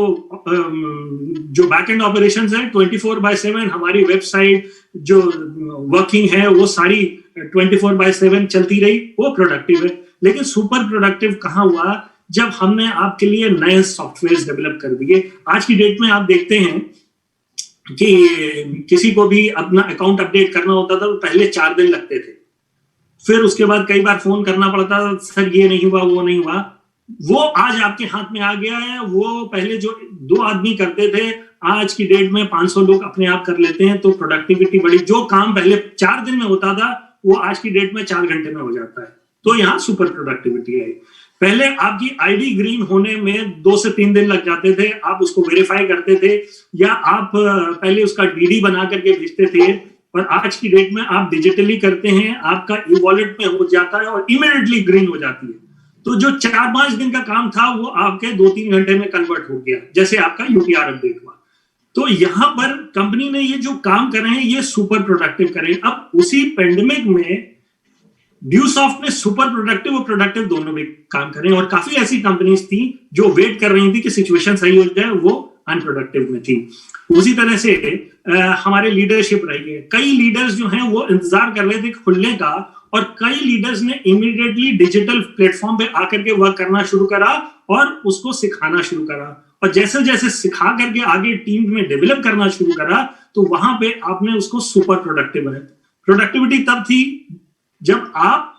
बैक एंड ऑपरेशन है 24/7, हमारी वेबसाइट जो वर्किंग है वो सारी 24/7 चलती रही, वो प्रोडक्टिव है। लेकिन सुपर प्रोडक्टिव कहां हुआ? जब हमने आपके लिए नए सॉफ्टवेयर डेवलप कर दिए। आज की डेट में आप देखते हैं कि किसी को भी अपना अकाउंट अपडेट करना होता था तो पहले 4 दिन लगते थे, फिर उसके बाद कई बार फोन करना पड़ता, सर ये नहीं हुआ, वो नहीं हुआ। वो आज आपके हाथ में आ गया है। वो पहले जो 2 आदमी करते थे, आज की डेट में 500 लोग अपने आप कर लेते हैं। तो प्रोडक्टिविटी बढ़ी। जो काम पहले 4 दिन में होता था वो आज की डेट में 4 घंटे में हो जाता है। तो यहाँ सुपर प्रोडक्टिविटी है। पहले आपकी आईडी ग्रीन होने में 2 से 3 दिन लग जाते थे, आप उसको वेरीफाई करते थे या आप पहले उसका डीडी बना करके भेजते थे, और आज की डेट में आप डिजिटली करते हैं, आपका ई वॉलेट में हो जाता है और इमीडिएटली ग्रीन हो जाती है। तो जो 4-5 दिन का काम था वो आपके 2-3 घंटे में कन्वर्ट हो गया, जैसे आपका यूटीआर अपडेट हुआ। तो यहां पर कंपनी ने ये जो काम कर रहे हैं ये सुपर प्रोडक्टिव करें। अब उसी पेंडेमिक में ड्यूसॉफ्ट ने सुपर प्रोडक्टिव और प्रोडक्टिव दोनों में काम करें, और काफी ऐसी कंपनीज थी जो वेट कर रही थी कि सिचुएशन सही हो जाए, वो अनप्रोडक्टिव में थी। उसी तरह से हमारे लीडरशिप रही है। कई लीडर्स जो हैं वो इंतजार कर रहे थे खुलने का, और कई लीडर्स ने इमीडिएटली डिजिटल प्लेटफॉर्म पे आकर के वर्क करना शुरू करा और उसको सिखाना शुरू करा। और जैसे जैसे सिखा करके आगे टीम में डेवलप करना शुरू करा, तो वहां पे आपने उसको सुपर प्रोडक्टिव है। प्रोडक्टिविटी तब थी जब आप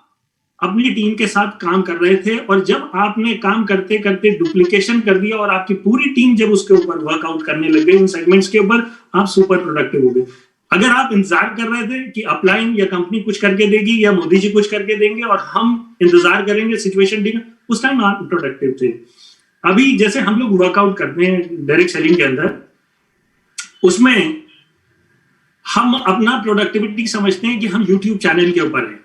अपनी टीम के साथ काम कर रहे थे, और जब आपने काम करते करते डुप्लीकेशन कर दिया और आपकी पूरी टीम जब उसके ऊपर वर्कआउट करने लग गई उन सेगमेंट्स के ऊपर, आप सुपर प्रोडक्टिव हो गए। अगर आप इंतजार कर रहे थे कि अपलाइन या कंपनी कुछ करके देगी या मोदी जी कुछ करके देंगे और हम इंतजार करेंगे सिचुएशन ठीक, उस टाइम आप प्रोडक्टिव थे। अभी जैसे हम लोग वर्कआउट करते हैं डायरेक्ट सेलिंग के अंदर, उसमें हम अपना प्रोडक्टिविटी समझते हैं कि हम यूट्यूब चैनल के ऊपर हैं,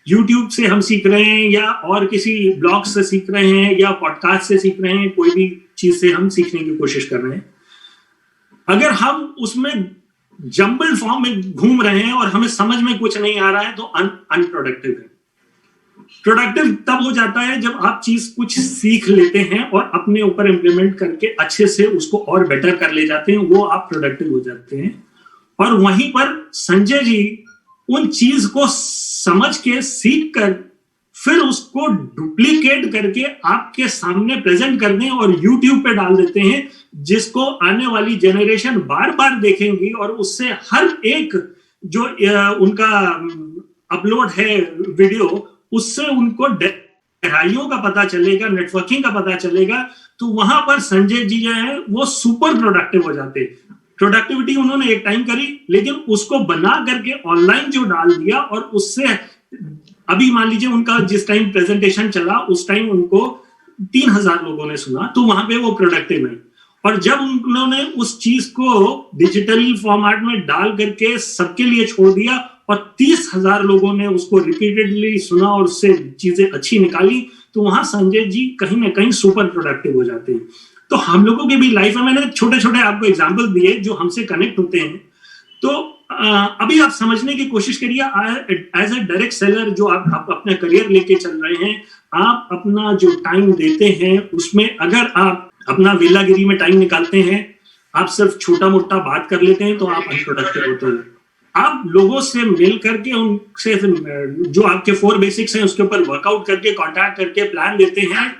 यूट्यूब से हम सीख रहे हैं या और किसी ब्लॉग से सीख रहे हैं या पॉडकास्ट से सीख रहे हैं, कोई भी चीज से हम सीखने की कोशिश कर रहे हैं। अगर हम उसमें जंबल फॉर्म में घूम रहे हैं और हमें समझ में कुछ नहीं आ रहा है तो अनप्रोडक्टिव है। प्रोडक्टिव तब हो जाता है जब आप चीज कुछ सीख लेते हैं और अपने ऊपर इंप्लीमेंट करके अच्छे से उसको और बेटर कर ले जाते हैं, वो आप प्रोडक्टिव हो जाते हैं। और वहीं पर संजय जी उन चीज को समझ के सीख कर फिर उसको डुप्लीकेट करके आपके सामने प्रेजेंट कर दें और YouTube पे डाल देते हैं, जिसको आने वाली जनरेशन बार बार देखेंगी, और उससे हर एक जो उनका अपलोड है वीडियो, उससे उनको गहराइयों का पता चलेगा, नेटवर्किंग का पता चलेगा। तो वहां पर संजय जी जो है वो सुपर प्रोडक्टिव हो जाते हैं। प्रोडक्टिविटी उन्होंने एक टाइम करी, लेकिन उसको बना करके ऑनलाइन जो डाल दिया, और उससे अभी मान लीजिए उनका जिस टाइम प्रेजेंटेशन चला उस टाइम उनको 3000 लोगों ने सुना, तो वहां पे वो प्रोडक्टिव है। और जब उन्होंने उस चीज को डिजिटल फॉर्मेट में डाल करके सबके लिए छोड़ दिया और 30,000 लोगों ने उसको रिपीटेडली सुना और उससे चीजें अच्छी निकाली, तो वहां संजय जी कहीं ना कहीं सुपर प्रोडक्टिव हो जाते हैं। तो हम लोगों की भी लाइफ में मैंने छोटे छोटे आपको एग्जाम्पल दिए जो हमसे कनेक्ट होते हैं। तो अभी आप समझने की कोशिश करिए, एज ए डायरेक्ट सेलर जो आप अपना करियर लेके चल रहे हैं, आप अपना जो टाइम देते हैं उसमें अगर आप अपना वेलागिरी में टाइम निकालते हैं, आप सिर्फ छोटा मोटा बात कर लेते हैं, तो आप अनप्रोडक्टिव होते हैं। आप लोगों से मिल करके उनसे जो आपके 4 बेसिक्स हैं उसके ऊपर वर्कआउट करके, कॉन्टैक्ट करके प्लान देते हैं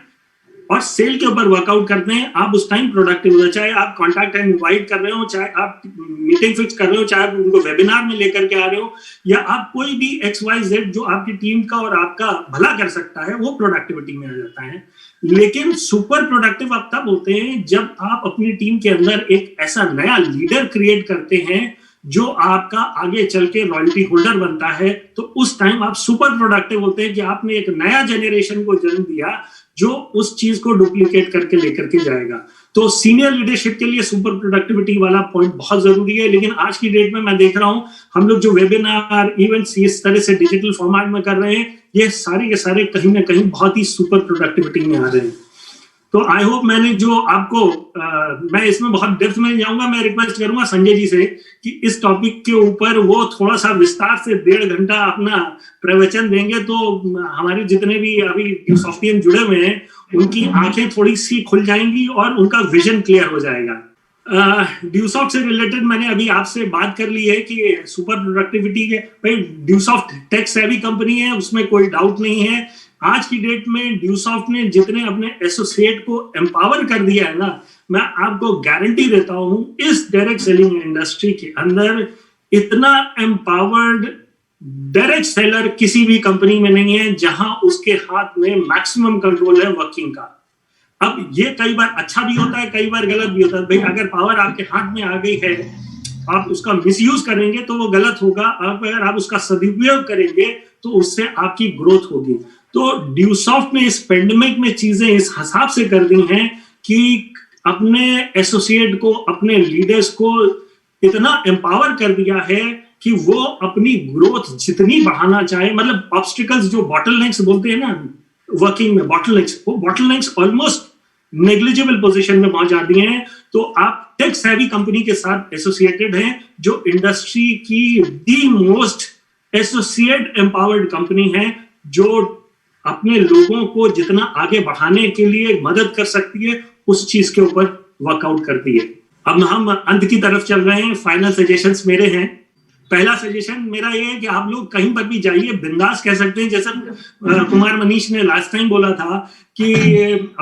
और सेल के ऊपर वर्कआउट करते हैं, आप उस टाइम प्रोडक्टिव हो। चाहे आप कॉन्टैक्ट एंड इनवाइट कर रहे हो, चाहे आप मीटिंग फिक्स कर रहे हो, चाहे आप उनको वेबिनार में लेकर के आ रहे हो, या आप कोई भी XYZ जो आपकी टीम का और आपका भला कर सकता है, वो प्रोडक्टिविटी में आ जाता है। लेकिन सुपर प्रोडक्टिव आप तब होते हैं जब आप अपनी टीम के अंदर एक ऐसा नया लीडर क्रिएट करते हैं जो आपका आगे चल के रॉयल्टी होल्डर बनता है। तो उस टाइम आप सुपर प्रोडक्टिव होते हैं कि आपने एक नया जनरेशन को जन्म दिया जो उस चीज को डुप्लीकेट करके लेकर के जाएगा। तो सीनियर लीडरशिप के लिए सुपर प्रोडक्टिविटी वाला पॉइंट बहुत जरूरी है। लेकिन आज की डेट में मैं देख रहा हूं हम लोग जो वेबिनार इवेंट्स इस तरह से डिजिटल फॉर्मेट में कर रहे हैं, ये सारे के सारे कहीं ना कहीं बहुत ही सुपर प्रोडक्टिविटी में आ रहे हैं। तो आई होप मैंने जो आपको मैं इसमें बहुत डेप्थ में नहीं जाऊंगा, मैं रिक्वेस्ट करूंगा संजय जी से कि इस टॉपिक के ऊपर वो थोड़ा सा विस्तार से 1.5 घंटा अपना प्रवचन देंगे, तो हमारे जितने भी अभी सॉफ्टवेयर जुड़े हुए हैं उनकी आंखें थोड़ी सी खुल जाएंगी और उनका विजन क्लियर हो जाएगा। ड्यूसॉफ्ट से रिलेटेड मैंने अभी आपसे बात कर ली है कि सुपर प्रोडक्टिविटी के, भाई ड्यूसॉफ्ट टेक सेवी कंपनी है, उसमें कोई डाउट नहीं है। आज की डेट में ड्यूसॉफ्ट ने जितने अपने एसोसिएट को एम्पावर कर दिया है ना, मैं आपको गारंटी देता हूं इस डायरेक्ट सेलिंग इंडस्ट्री के अंदर इतना एम्पावर्ड डायरेक्ट सेलर किसी भी कंपनी में नहीं है जहां उसके हाथ में मैक्सिमम कंट्रोल है वर्किंग का। अब ये कई बार अच्छा भी होता है, कई बार गलत भी होता है। भाई अगर पावर आपके हाथ में आ गई है, आप उसका मिसयूज करेंगे तो वो गलत होगा, अगर आप उसका सदुपयोग करेंगे तो उससे आपकी ग्रोथ होगी। तो ड्यूसॉफ्ट ने इस पेंडेमिक में चीजें इस हिसाब से कर दी हैं कि अपने एसोसिएट को, अपने लीडर्स को इतना एम्पावर कर दिया है कि वो अपनी ग्रोथ जितनी बढ़ाना चाहे, मतलब ऑब्स्टिकल्स जो बॉटलनेक्स बोलते हैं ना वर्किंग में, बॉटलनेक्स, वो बॉटलनेक्स ऑलमोस्ट नेग्लिजिबल पोजीशन में पहुंच जाती हैं। तो आप टेक सेवी कंपनी के साथ एसोसिएटेड हैं जो इंडस्ट्री की the most associate empowered company है, जो अपने लोगों को जितना आगे बढ़ाने के लिए मदद कर सकती है उस चीज के ऊपर वर्कआउट करती है। अब हम अंत की तरफ चल रहे हैं, फाइनल सजेशंस मेरे हैं। पहला सजेशन मेरा ये है कि आप लोग कहीं पर भी जाइए, बिंदास कह सकते हैं, जैसा कुमार मनीष ने लास्ट टाइम बोला था कि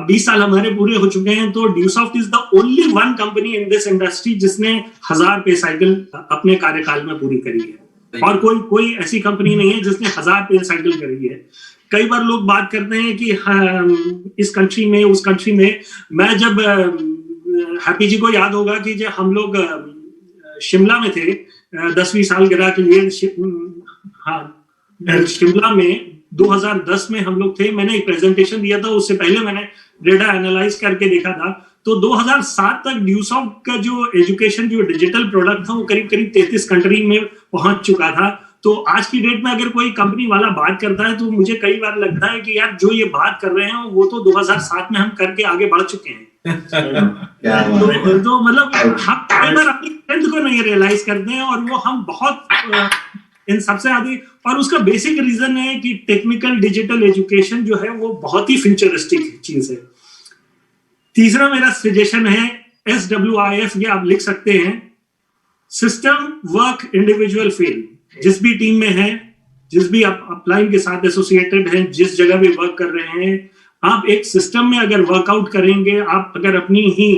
20 साल हमारे पूरे हो चुके हैं, तो Deusoft is the only one company in this industry जिसने 1000 पे साइकिल अपने कार्यकाल में पूरी करी है, और कोई ऐसी कंपनी नहीं है जिसने 1000 पे साइकिल करी है। कई बार लोग बात करते हैं कि इस कंट्री में, उस कंट्री में। मैं जब हैप्पी जी को याद होगा कि जब हम लोग शिमला में थे 10वीं सालगिरह के लिए, शिमला में 2010 में हम लोग थे, मैंने एक प्रेजेंटेशन दिया था, उससे पहले मैंने डेटा एनालाइज करके देखा था, तो 2007 तक ड्यूसॉफ्ट का जो एजुकेशन, जो डिजिटल प्रोडक्ट था, वो करीब 33 कंट्री में पहुंच चुका था। तो आज की डेट में अगर कोई कंपनी वाला बात करता है तो मुझे कई बार लगता है कि यार जो ये बात कर रहे हैं वो तो 2007 में हम करके आगे बढ़ चुके हैं। तो मतलब हम कई बार अपनी स्ट्रेंथ को नहीं रियलाइज करते हैं, और वो हम बहुत इन सबसे आगे, और उसका बेसिक रीजन है कि टेक्निकल डिजिटल एजुकेशन जो है वो बहुत ही फ्यूचरिस्टिक चीज है। तीसरा मेरा सजेशन है SWIF, ये आप लिख सकते हैं, सिस्टम वर्क इंडिविजुअल फेल। जिस भी टीम में है, जिस भी आप अपलाइन के साथ एसोसिएटेड हैं, जिस जगह भी वर्क कर रहे हैं, आप एक सिस्टम में अगर वर्कआउट करेंगे, आप अगर अपनी ही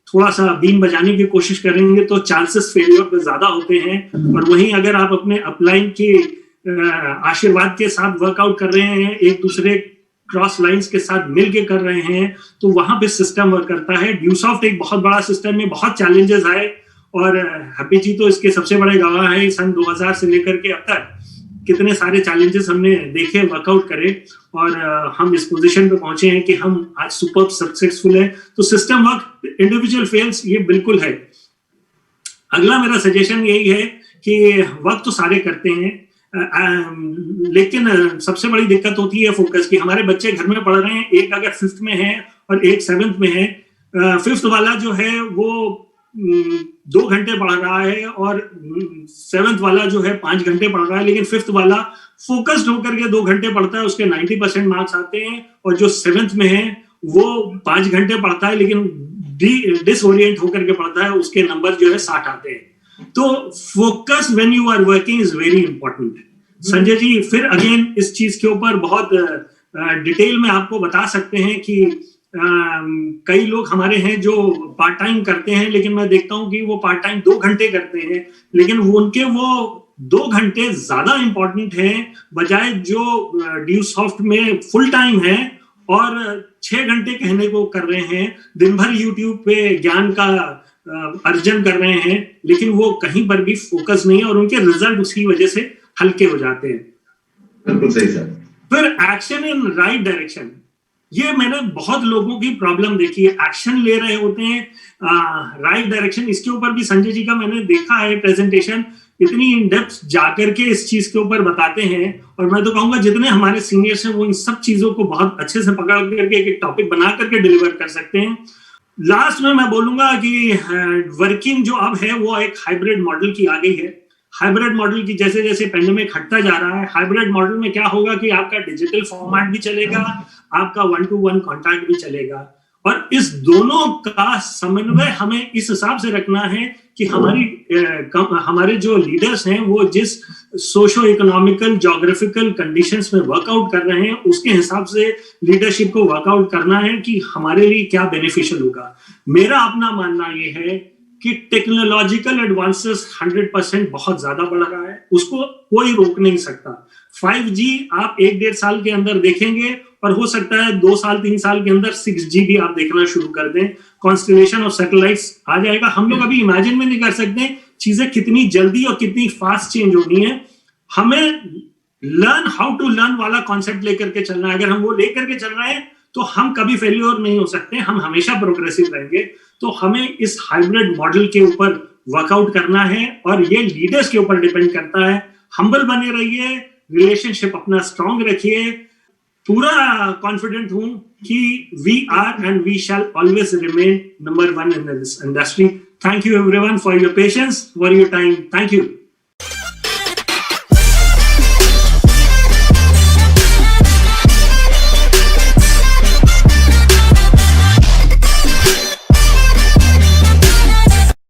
थोड़ा सा बीन बजाने की कोशिश करेंगे तो चांसेस फेलियर पे ज्यादा होते हैं। और वहीं अगर आप अपने अपलाइन के आशीर्वाद के साथ वर्कआउट कर रहे हैं, एक दूसरे क्रॉस लाइंस के साथ मिलके कर रहे हैं, तो वहां पे सिस्टम वर्क करता है। ड्यूसॉफ्ट एक बहुत बड़ा सिस्टम में बहुत चैलेंजेस आए, और हैप्पी जी तो इसके सबसे बड़े गवाह हैं। सन 2000 से लेकर के अब तक कितने सारे चैलेंजेस हमने देखे, वर्कआउट करे, और हम इस पोजीशन पे पहुंचे हैं कि हम आज सुपर सक्सेसफुल है। तो सिस्टम वर्क इंडिविजुअल फेल्स, ये बिल्कुल है। अगला मेरा सजेशन यही है कि वर्क तो सारे करते हैं, लेकिन सबसे बड़ी दिक्कत होती है फोकस की। हमारे बच्चे घर में पढ़ रहे हैं, एक अगर 5th में है और एक 7th में है। 5th वाला जो है वो 2 घंटे पढ़ रहा है, और 7th वाला जो है 5 घंटे पढ़ रहा है, लेकिन 5th वाला फोकस्ड होकर के 2 घंटे पढ़ता है, उसके 90% मार्क्स आते हैं। और जो 7th में है वो 5 घंटे पढ़ता है, लेकिन डिसओरिएंट होकर के पढ़ता है, उसके नंबर जो है 60 आते हैं। तो focus when you are working is very important. Sanjay ji फिर अगेन इस चीज के ऊपर बहुत डिटेल में आपको बता सकते हैं कि कई लोग हमारे हैं जो पार्ट टाइम करते हैं, लेकिन मैं देखता हूं कि वो पार्ट टाइम 2 घंटे करते हैं, लेकिन उनके वो 2 घंटे ज्यादा इंपॉर्टेंट है बजाय जो ड्यूसॉफ्ट में फुल टाइम है और 6 घंटे कहने को कर रहे हैं, दिन भर यूट्यूब पे ज्ञान का अर्जन कर रहे हैं, लेकिन वो कहीं पर भी फोकस नहीं है, और उनके रिजल्ट उसकी वजह से हल्के हो जाते हैं। बिल्कुल सही सर। फिर एक्शन इन राइट डायरेक्शन, ये मैंने बहुत लोगों की प्रॉब्लम देखी है। एक्शन ले रहे होते हैं राइट डायरेक्शन, इसके ऊपर भी संजय जी का मैंने देखा है प्रेजेंटेशन इतनी इन डेप्थ जाकर के इस चीज के ऊपर बताते हैं। और मैं तो कहूंगा जितने हमारे सीनियर्स हैं वो इन सब चीजों को बहुत अच्छे से पकड़ करके एक टॉपिक बना करके डिलीवर कर सकते हैं। लास्ट में मैं बोलूंगा कि वर्किंग जो अब है वो एक हाइब्रिड मॉडल की आ गई है। हाइब्रिड मॉडल की जैसे जैसे पेंडेमिक हटता जा रहा है, हाइब्रिड मॉडल में क्या होगा कि आपका डिजिटल फॉर्मेट भी चलेगा, आपका 1-to-1 कॉन्टैक्ट भी चलेगा। और इस दोनों का समन्वय हमें इस हिसाब से रखना है कि हमारे जो लीडर्स हैं वो जिस सोशो इकोनॉमिकल जोग्राफिकल कंडीशंस में वर्कआउट कर रहे हैं उसके हिसाब से लीडरशिप को वर्कआउट करना है कि हमारे लिए क्या बेनिफिशियल होगा। मेरा अपना मानना ये है कि टेक्नोलॉजिकल एडवांसेस 100% बहुत ज्यादा बढ़ रहा है, उसको कोई रोक नहीं सकता। 5G आप 1-1.5 साल के अंदर देखेंगे और हो सकता है 2 साल 3 साल के अंदर 6G भी आप देखना शुरू कर दें। कॉन्स्टलेशन ऑफ सैटेलाइट्स आ जाएगा। हम लोग अभी इमेजिन में नहीं कर सकते चीजें कितनी जल्दी और कितनी फास्ट चेंज होनी है। हमें लर्न हाउ टू लर्न वाला कॉन्सेप्ट लेकर के चलना है। अगर हम वो लेकर के चल रहे हैं तो हम कभी फेलियर नहीं हो सकते, हम हमेशा प्रोग्रेसिव रहेंगे। तो हमें इस हाइब्रिड मॉडल के ऊपर वर्कआउट करना है और ये लीडर्स के ऊपर डिपेंड करता है। हम्बल बने रहिए, रिलेशनशिप अपना स्ट्रांग रखिए। पूरा कॉन्फिडेंट हूं कि we are and we shall always remain number 1 in this industry. Thank you everyone for your patience, for your time. Thank you.